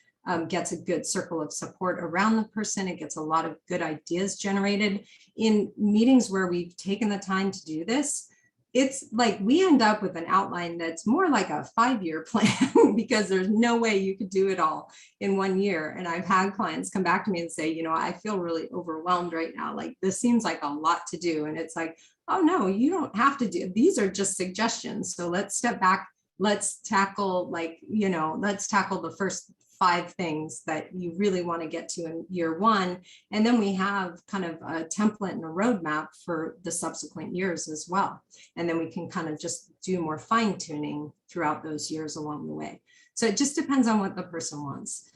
gets a good circle of support around the person. It gets a lot of good ideas generated. In meetings where we've taken the time to do this, it's like we end up with an outline that's more like a 5-year plan, because there's no way you could do it all in 1 year. And I've had clients come back to me and say, you know, I feel really overwhelmed right now. Like, this seems like a lot to do. And it's like, oh no, you don't have to do. These are just suggestions. So let's step back. Let's tackle, like, you know, let's tackle the first 5 things that you really want to get to in year 1. And then we have kind of a template and a roadmap for the subsequent years as well. And then we can kind of just do more fine tuning throughout those years along the way. So it just depends on what the person wants.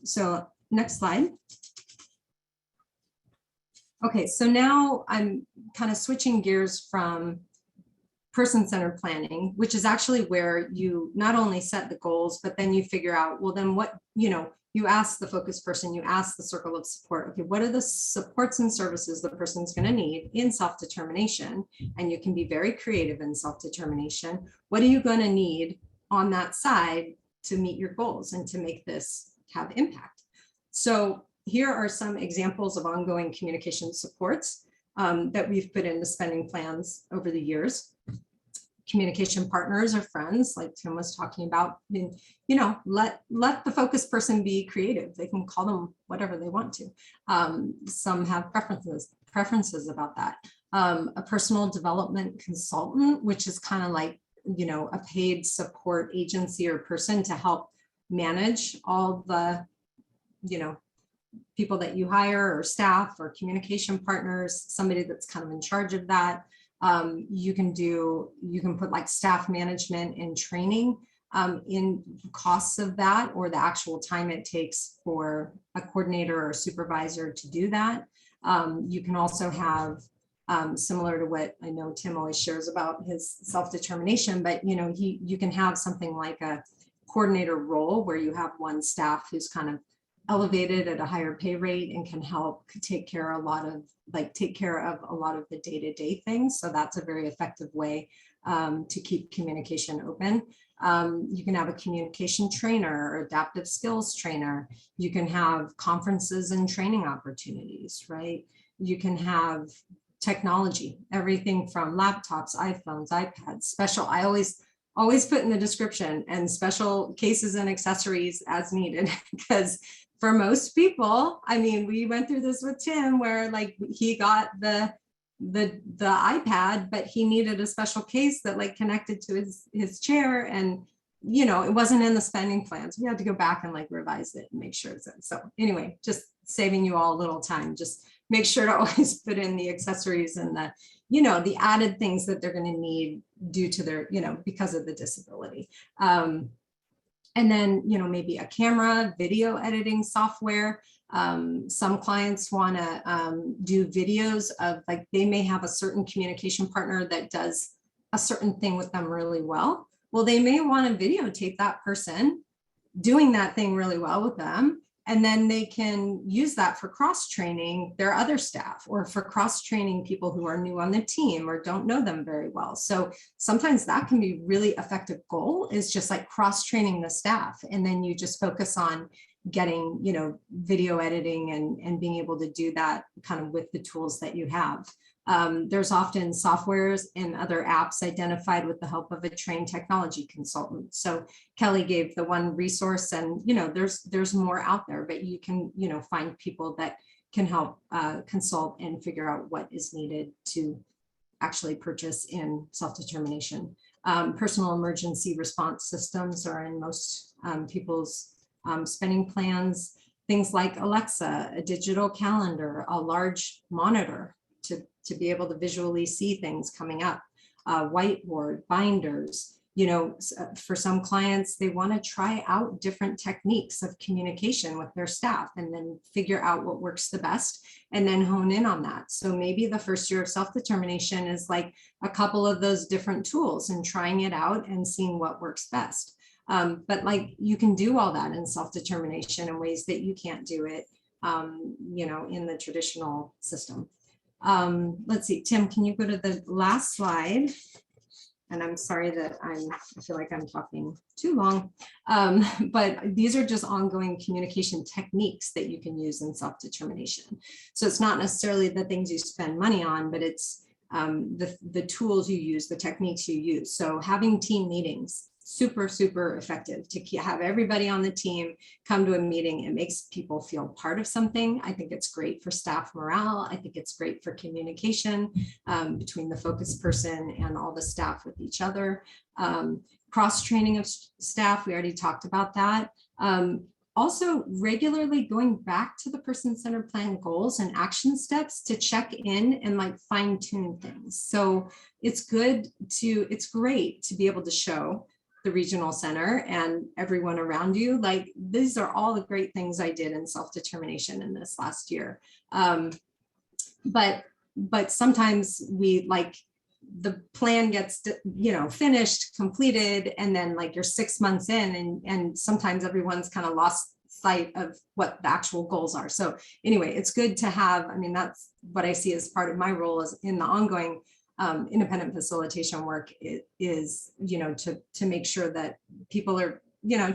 So next slide. Okay, so now I'm kind of switching gears from person-centered planning, which is actually where you not only set the goals, but then you figure out, well, then what, you know, you ask the focus person, you ask the circle of support, okay, what are the supports and services the person's going to need in self-determination? And you can be very creative in self-determination. What are you going to need on that side to meet your goals and to make this have impact? So here are some examples of ongoing communication supports that we've put into spending plans over the years. Communication partners or friends, like Tim was talking about, and, you know, let the focus person be creative. They can call them whatever they want to. Some have preferences about that. A personal development consultant, which is kind of like, you know, a paid support agency or person to help manage all the, you know, people that you hire, or staff, or communication partners, somebody that's kind of in charge of that. You can put like staff management and training in costs of that, or the actual time it takes for a coordinator or supervisor to do that. You can also have, similar to what I know Tim always shares about his self-determination, but you know, you can have something like a coordinator role where you have one staff who's kind of elevated at a higher pay rate and can help take care of a lot of the day-to-day things. So that's a very effective way to keep communication open. You can have a communication trainer or adaptive skills trainer. You can have conferences and training opportunities, right? You can have technology, everything from laptops, iPhones, iPads, special. I always put in the description, and special cases and accessories as needed, because for most people, I mean, we went through this with Tim, where like he got the iPad, but he needed a special case that like connected to his chair, and you know, it wasn't in the spending plans. We had to go back and like revise it and make sure it's in. So anyway, just saving you all a little time. Just make sure to always put in the accessories and the, you know, the added things that they're going to need due to their, you know, because of the disability. And then, maybe a camera, video editing software. Some clients want to do videos of, like, they may have a certain communication partner that does a certain thing with them really well. Well, they may want to videotape that person doing that thing really well with them. And then they can use that for cross-training their other staff, or for cross-training people who are new on the team or don't know them very well. So sometimes that can be really effective goal, is just like cross-training the staff. And then you just focus on getting, video editing and being able to do that kind of with the tools that you have. There's often softwares and other apps identified with the help of a trained technology consultant. So Kelly gave the one resource, and there's more out there, but you can find people that can help consult and figure out what is needed to actually purchase in self-determination. Personal emergency response systems are in most people's spending plans. Things like Alexa, a digital calendar, a large monitor to be able to visually see things coming up, whiteboard, binders. For some clients, they want to try out different techniques of communication with their staff and then figure out what works the best and then hone in on that. So maybe the first year of self-determination is like a couple of those different tools and trying it out and seeing what works best. But like, you can do all that in self-determination in ways that you can't do it, in the traditional system. Let's see, Tim, can you go to the last slide? And I'm sorry that I feel like I'm talking too long, but these are just ongoing communication techniques that you can use in self-determination. So it's not necessarily the things you spend money on, but it's the tools you use, the techniques you use. So having team meetings, super effective to have everybody on the team come to a meeting. It makes people feel part of something. I think it's great for staff morale. I think it's great for communication between the focus person and all the staff with each other. Cross-training of staff, we already talked about that. Also, regularly going back to the person-centered plan goals and action steps to check in and like fine-tune things. So it's great to be able to show the regional center and everyone around you, like, these are all the great things I did in self-determination in this last year. But sometimes we, like, the plan gets finished, completed, and then like you're 6 months in, and sometimes everyone's kind of lost sight of what the actual goals are. So anyway, it's good to have, I mean, that's what I see as part of my role is in the ongoing independent facilitation work is to make sure that people are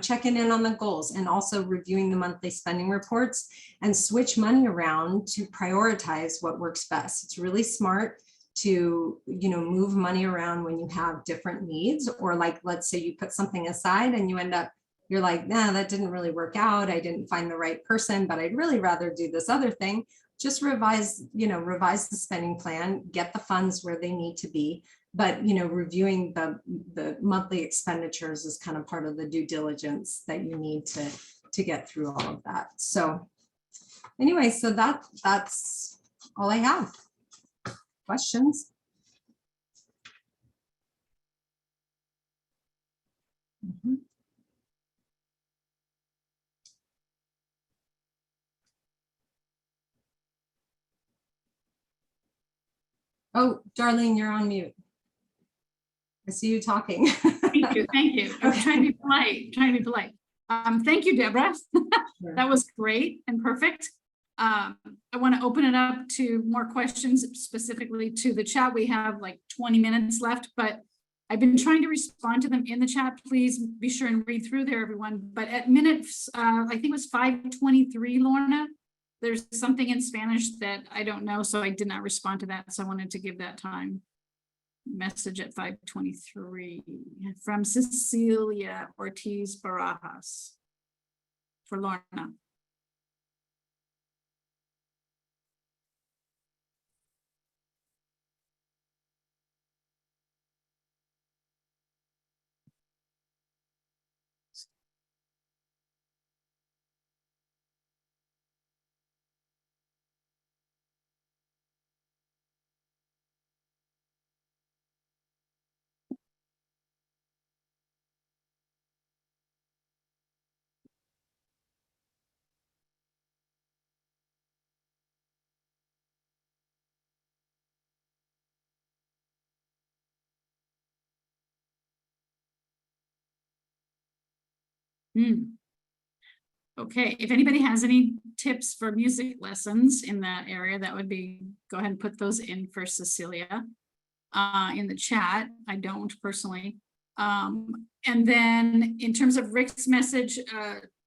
checking in on the goals, and also reviewing the monthly spending reports and switch money around to prioritize what works best. It's really smart to move money around when you have different needs, or like, let's say you put something aside and you're like, nah, that didn't really work out, I didn't find the right person, but I'd really rather do this other thing. Just revise the spending plan, get the funds where they need to be. But reviewing the monthly expenditures is kind of part of the due diligence that you need to get through all of that. So anyway, so that's all I have. Questions? Mhm. Oh, Darlene, you're on mute. I see you talking. Thank you. I was trying to be polite, thank you, Deborah. That was great and perfect. I want to open it up to more questions, specifically to the chat. We have like 20 minutes left, but I've been trying to respond to them in the chat. Please be sure and read through there, everyone. But at minutes, I think it was 5:23, Lorna, there's something in Spanish that I don't know, so I did not respond to that. So I wanted to give that time. Message at 5:23 from Cecilia Ortiz Barajas for Lorna. Hmm. Okay, if anybody has any tips for music lessons in that area, that would be, go ahead and put those in for Cecilia in the chat. I don't personally. And then in terms of Rick's message,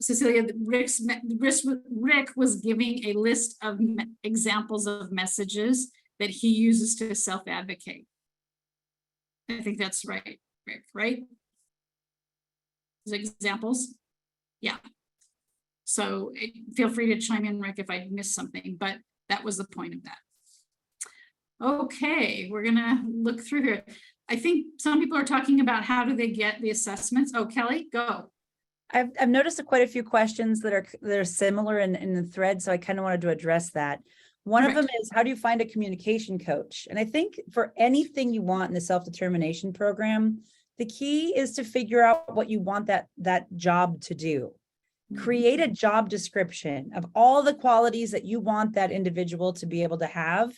Cecilia, Rick was giving a list of examples of messages that he uses to self-advocate. I think that's right, Rick, right? Examples? Yeah. So feel free to chime in, Rick, if I missed something, but that was the point of that. Okay, we're gonna look through here. I think some people are talking about how do they get the assessments? Oh, Kelly, go. I've noticed quite a few questions that are similar in the thread, so I kind of wanted to address that. One of them is, how do you find a communication coach? And I think for anything you want in the self-determination program, the key is to figure out what you want that job to do. Create a job description of all the qualities that you want that individual to be able to have.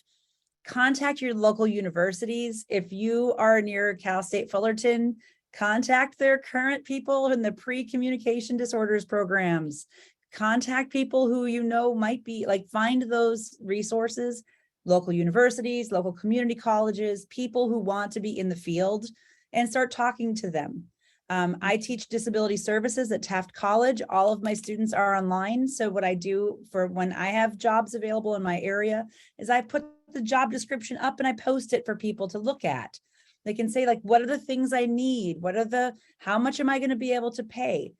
Contact your local universities. If you are near Cal State Fullerton, contact their current people in the pre-communication disorders programs. Contact people who you know might be, like, find those resources, local universities, local community colleges, people who want to be in the field, and start talking to them. I teach disability services at Taft College. All of my students are online. So what I do for when I have jobs available in my area is I put the job description up and I post it for people to look at. They can say, like, what are the things I need? How much am I going to be able to pay?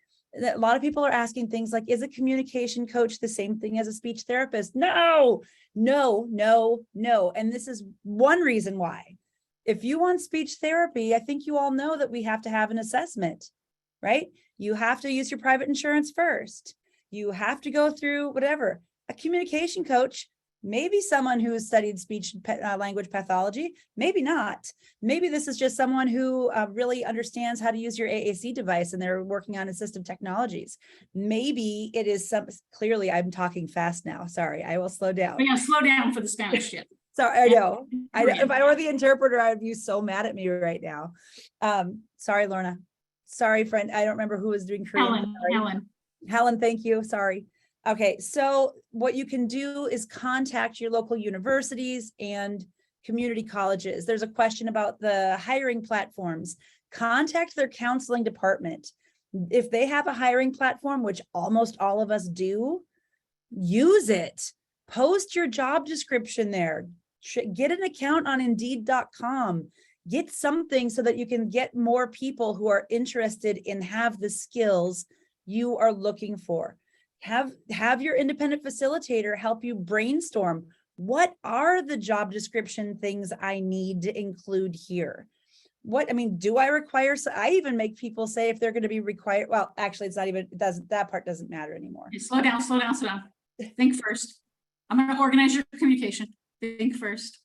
A lot of people are asking things like, is a communication coach the same thing as a speech therapist? No. And this is one reason why. If you want speech therapy, I think you all know that we have to have an assessment, right? You have to use your private insurance first. You have to go through whatever. A communication coach, maybe someone who has studied speech language pathology, maybe not. Maybe this is just someone who really understands how to use your AAC device and they're working on assistive technologies. Maybe it is clearly I'm talking fast now. Sorry, I will slow down. We're gonna slow down for the Spanish shit. Sorry, I know. If I were the interpreter, I'd be so mad at me right now. Sorry, Lorna. Sorry, friend. I don't remember who was doing Korean. Helen, thank you. Sorry. Okay, so what you can do is contact your local universities and community colleges. There's a question about the hiring platforms. Contact their counseling department. If they have a hiring platform, which almost all of us do, use it. Post your job description there. Get an account on Indeed.com. Get something so that you can get more people who are interested and have the skills you are looking for. Have your independent facilitator help you brainstorm. What are the job description things I need to include here? Do I require, so I even make people say if they're going to be required, well, actually it's not even, that part doesn't matter anymore. Slow down. Think first. I'm going to organize your communication. Think first.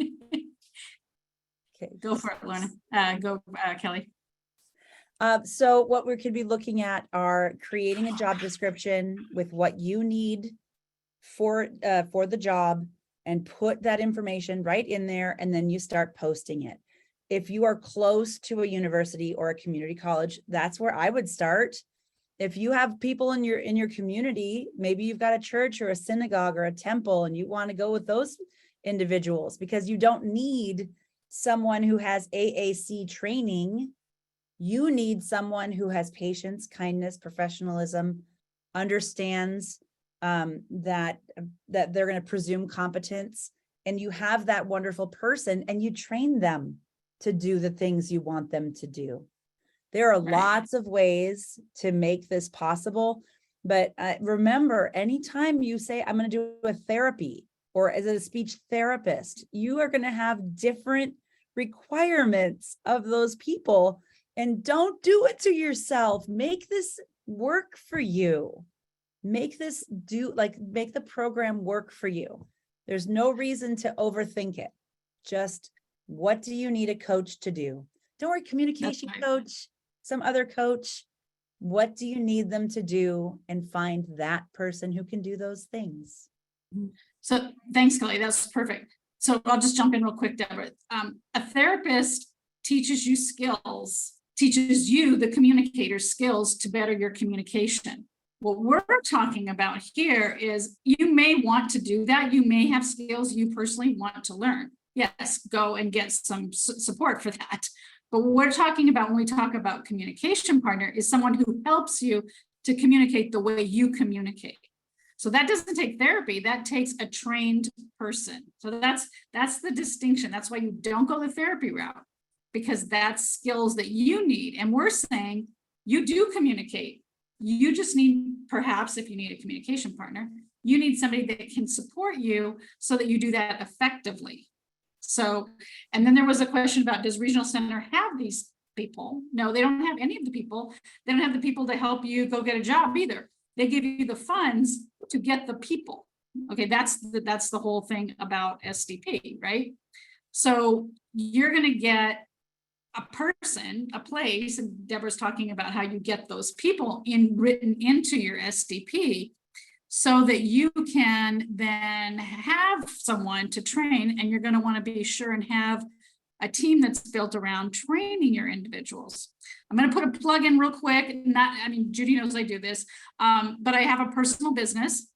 Okay. Go for it, Lorna. Kelly. So what we could be looking at are creating a job description with what you need for the job and put that information right in there, and then you start posting it. If you are close to a university or a community college, that's where I would start. If you have people in your community, maybe you've got a church or a synagogue or a temple and you want to go with those individuals because you don't need someone who has AAC training. You need someone who has patience, kindness, professionalism, understands that they're going to presume competence, and you have that wonderful person and you train them to do the things you want them to do. There are lots of ways to make this possible, but remember, anytime you say, I'm going to do a therapy or as a speech therapist, you are going to have different requirements of those people, and don't do it to yourself. Make this work for you. Make the program work for you. There's no reason to overthink it. Just, what do you need a coach to do? Don't worry, communication coach, some other coach, what do you need them to do, and find that person who can do those things. So thanks, Kelly. That's perfect. So I'll just jump in real quick, Deborah. A therapist teaches you skills teaches you the communicator skills to better your communication. What we're talking about here is you may want to do that. You may have skills you personally want to learn. Yes, go and get some support for that. But what we're talking about when we talk about communication partner is someone who helps you to communicate the way you communicate. So that doesn't take therapy, that takes a trained person. So that's the distinction. That's why you don't go the therapy route, because that's skills that you need. And we're saying you do communicate. You just need, perhaps if you need a communication partner, you need somebody that can support you so that you do that effectively. So, and then there was a question about, does regional center have these people? No, they don't have any of the people. They don't have the people to help you go get a job either. They give you the funds to get the people. Okay, that's the whole thing about SDP, right? So you're going to get a person, a place, and Deborah's talking about how you get those people written into your SDP so that you can then have someone to train, and you're going to want to be sure and have a team that's built around training your individuals. I'm going to put a plug in real quick. Judy knows I do this, but I have a personal business.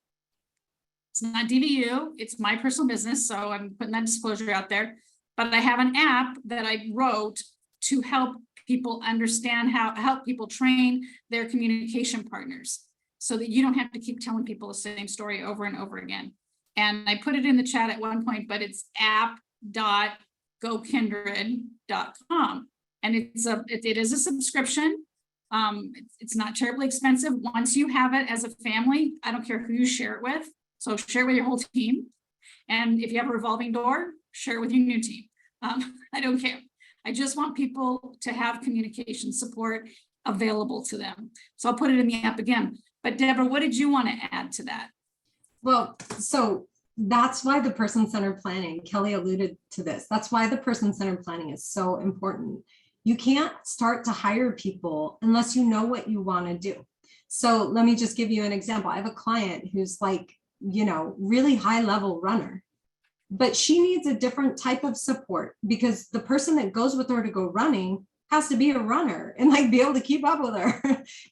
It's not DVU, it's my personal business. So I'm putting that disclosure out there, but I have an app that I wrote to help people understand help people train their communication partners so that you don't have to keep telling people the same story over and over again. And I put it in the chat at one point, but it's app.gokindred.com. And it is a subscription. It's not terribly expensive. Once you have it as a family, I don't care who you share it with. So share it with your whole team. And if you have a revolving door, share it with your new team. I don't care. I just want people to have communication support available to them. So I'll put it in the app again. But Deborah, what did you want to add to that? Well, so that's why the person-centered planning, Kelly alluded to this. That's why the person-centered planning is so important. You can't start to hire people unless you know what you want to do. So let me just give you an example. I have a client who's like, really high level runner, but she needs a different type of support because the person that goes with her to go running has to be a runner and like be able to keep up with her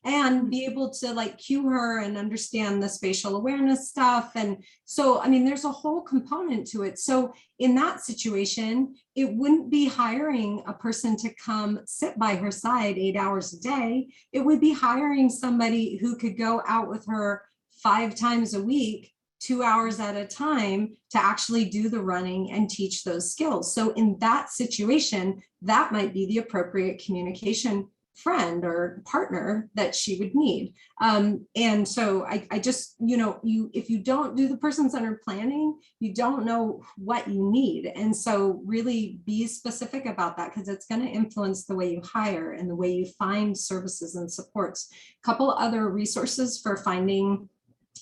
and be able to like cue her and understand the spatial awareness stuff. And so, there's a whole component to it. So in that situation, it wouldn't be hiring a person to come sit by her side 8 hours a day. It would be hiring somebody who could go out with her 5 times a week, 2 hours at a time to actually do the running and teach those skills. So in that situation, that might be the appropriate communication friend or partner that she would need. And so I just, if you don't do the person-centered planning, you don't know what you need. And so really be specific about that because it's going to influence the way you hire and the way you find services and supports. A couple other resources for finding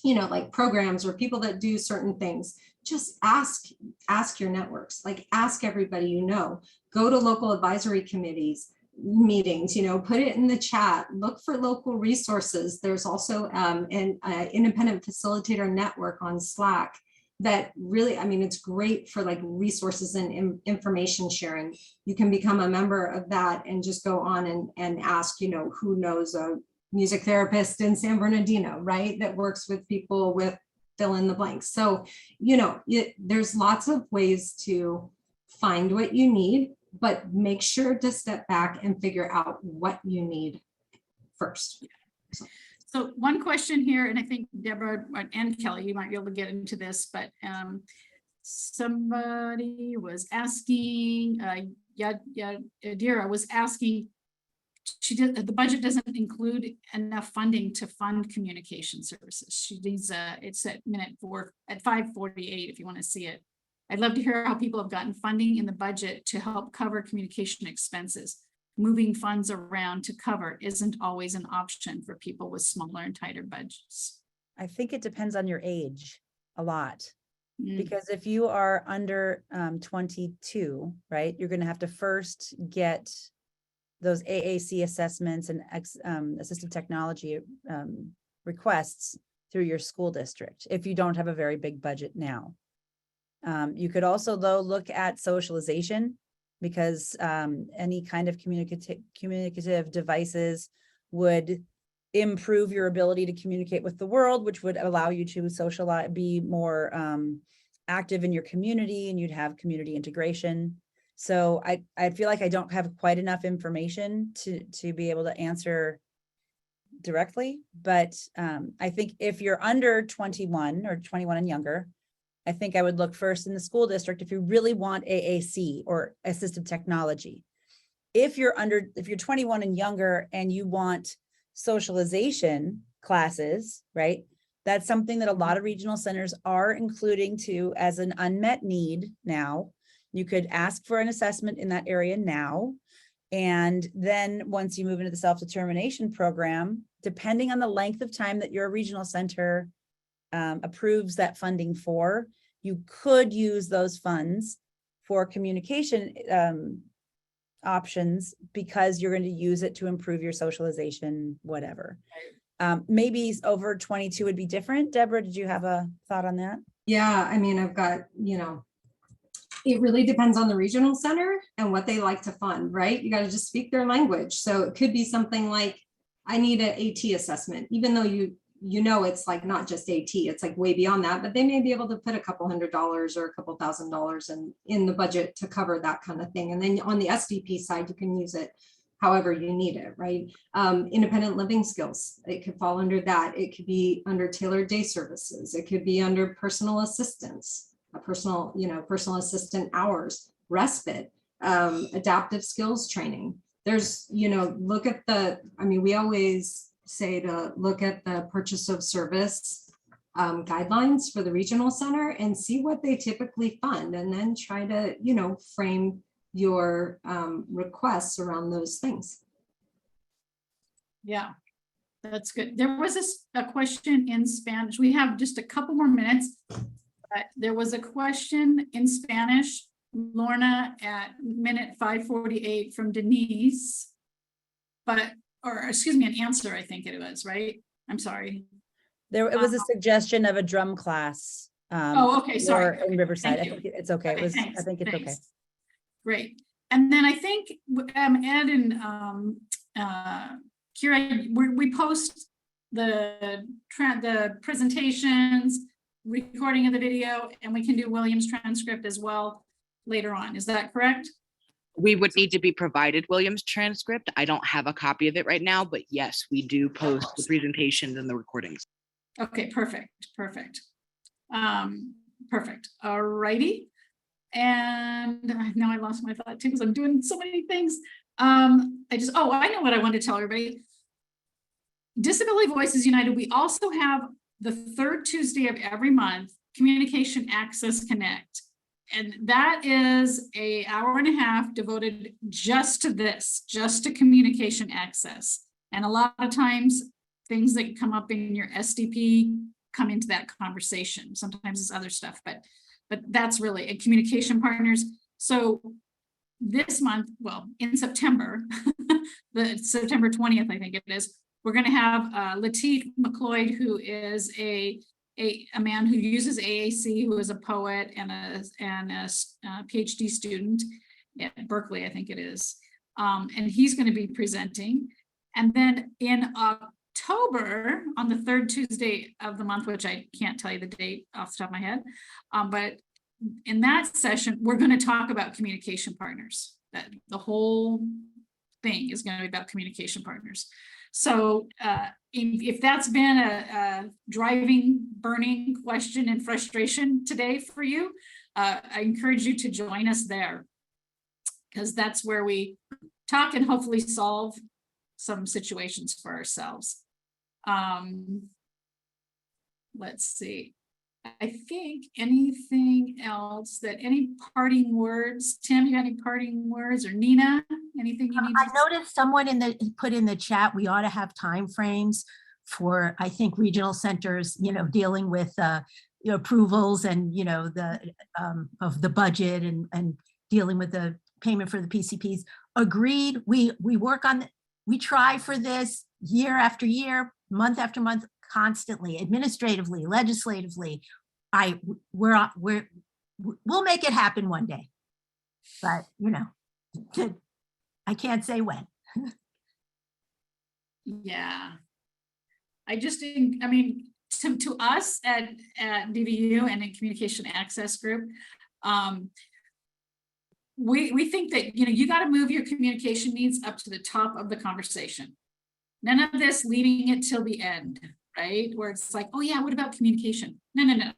like programs or people that do certain things, just ask your networks, like ask everybody, go to local advisory committees, meetings, put it in the chat, look for local resources. There's also an independent facilitator network on Slack that really, it's great for like resources and information sharing. You can become a member of that and just go on and ask, who knows a music therapist in San Bernardino, right? That works with people with fill in the blanks. So, there's lots of ways to find what you need, but make sure to step back and figure out what you need first. So one question here, and I think Deborah and Kelly, you might be able to get into this, but somebody was asking, Yadira was asking, the budget doesn't include enough funding to fund communication services. She needs it's at 5:48 if you want to see it. I'd love to hear how people have gotten funding in the budget to help cover communication expenses. Moving funds around to cover isn't always an option for people with smaller and tighter budgets. I think it depends on your age a lot. Because if you are under 22, right, you're going to have to first get those AAC assessments and assistive technology requests through your school district if you don't have a very big budget now. You could also, though, look at socialization, because any kind of communicative devices would improve your ability to communicate with the world, which would allow you to socialize, be more active in your community, and you'd have community integration. So I feel like I don't have quite enough information to be able to answer directly, but I think if you're under 21 or 21 and younger, I think I would look first in the school district if you really want AAC or assistive technology. If you're 21 and younger and you want socialization classes, right? That's something that a lot of regional centers are including too as an unmet need now. You could ask for an assessment in that area now. And then once you move into the self-determination program, depending on the length of time that your regional center approves that funding for, you could use those funds for communication options because you're going to use it to improve your socialization, whatever. Maybe over 22 would be different. Deborah, did you have a thought on that? Yeah, I mean, I've got, it really depends on the regional center and what they like to fund, right? You got to just speak their language. So it could be something like, I need an AT assessment, even though it's like not just AT, it's like way beyond that, but they may be able to put a couple $100 or a couple $1,000 in the budget to cover that kind of thing. And then on the SDP side, you can use it however you need it, right? Independent living skills, it could fall under that. It could be under tailored day services. It could be under personal assistance, personal assistant hours, respite, adaptive skills training. There's, look at we always say to look at the purchase of service guidelines for the regional center and see what they typically fund, and then try to, frame your requests around those things. Yeah, that's good. There was a question in Spanish. We have just a couple more minutes. But there was a question in Spanish, Lorna, at minute 5:48 from Denise. An answer, I think it was, right? I'm sorry. It was a suggestion of a drum class. Okay, sorry. In Riverside. Thank I you. think it's okay. Okay, I think it's okay. Great. And then I think Ed and Kira, we post the presentations, recording of the video, and we can do Williams transcript as well later on. Is that correct? We would need to be provided Williams transcript. I don't have a copy of it right now, but yes, we do post the presentations and the recordings. Okay, perfect. All righty. And now I lost my thought too, because I'm doing so many things. I know what I wanted to tell everybody. Disability Voices United, we also have the third Tuesday of every month, Communication Access Connect. And that is an hour and a half devoted just to this, just to communication access. And a lot of times things that come up in your SDP come into that conversation. Sometimes it's other stuff, but that's really a communication partners. So this month, well, in September, the September 20th, I think it is, we're going to have Lateef McLeod, who is a man who uses AAC, who is a poet and a PhD student at Berkeley, I think it is. And he's going to be presenting. And then in October, on the third Tuesday of the month, which I can't tell you the date off the top of my head, but in that session, we're going to talk about communication partners. That the whole thing is going to be about communication partners. So if that's been a driving, burning question and frustration today for you, I encourage you to join us there, because that's where we talk and hopefully solve some situations for ourselves. Let's see. I think anything else any parting words? Tim, you got any parting words, or Nina, anything you need I noticed someone put in the chat, we ought to have timeframes for, I think, regional centers, dealing with approvals and, of the budget and dealing with the payment for the PCPs. Agreed. We work on, we try for this year after year, month after month, constantly, administratively, legislatively. We'll make it happen one day, but I can't say when. Yeah. I just think, I mean, to us at DVU and in Communication Access Group, we think that, you got to move your communication needs up to the top of the conversation. None of this leaving it till the end, right? Where it's like, oh yeah, what about communication? No.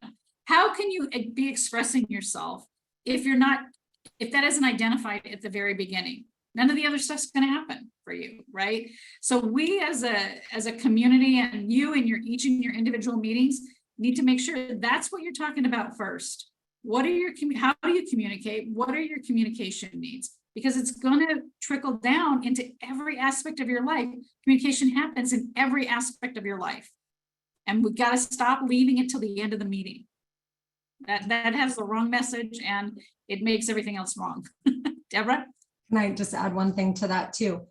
How can you be expressing yourself if that isn't identified at the very beginning? None of the other stuff's going to happen for you, right? So we as a community, and you and each in your individual meetings, need to make sure that's what you're talking about first. How do you communicate? What are your communication needs? Because it's going to trickle down into every aspect of your life. Communication happens in every aspect of your life. And we've got to stop leaving it till the end of the meeting. That has the wrong message, and it makes everything else wrong. Deborah? Can I just add one thing to that too?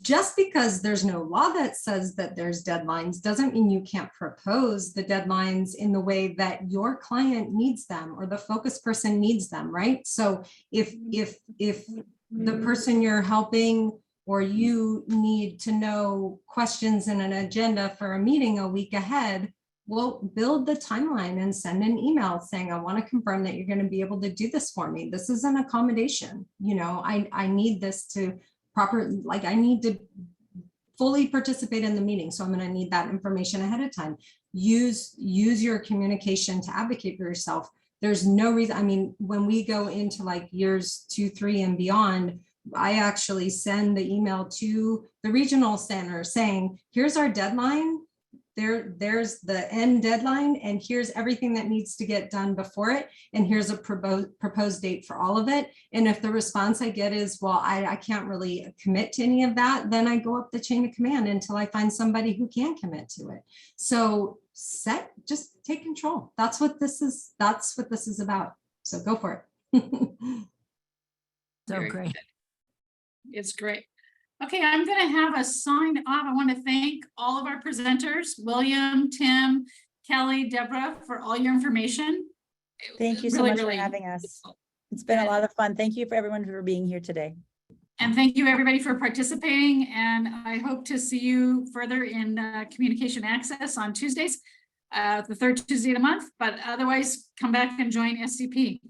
Just because there's no law that says that there's deadlines doesn't mean you can't propose the deadlines in the way that your client needs them or the focus person needs them, right? So if the person you're helping or you need to know questions in an agenda for a meeting a week ahead, well, build the timeline and send an email saying, I want to confirm that you're going to be able to do this for me. This is an accommodation. I need this to I need to fully participate in the meeting. So I'm going to need that information ahead of time. Use your communication to advocate for yourself. There's no reason. I mean, when we go into like years 2, 3 and beyond, I actually send the email to the regional center saying, here's our deadline. There's the end deadline, and here's everything that needs to get done before it, and here's a proposed date for all of it. And if the response I get is, well, I can't really commit to any of that, then I go up the chain of command until I find somebody who can commit to it. So just take control. That's what this is about. So go for it. So Very great. good. It's great. Okay, I'm going to have a sign off. I want to thank all of our presenters, William, Tim, Kelly, Deborah, for all your information. Thank you so much for having us. It's been a lot of fun. Thank you for everyone for being here today. And thank you everybody for participating. And I hope to see you further in Communication Access on Tuesdays, the third Tuesday of the month. But otherwise, come back and join SDP.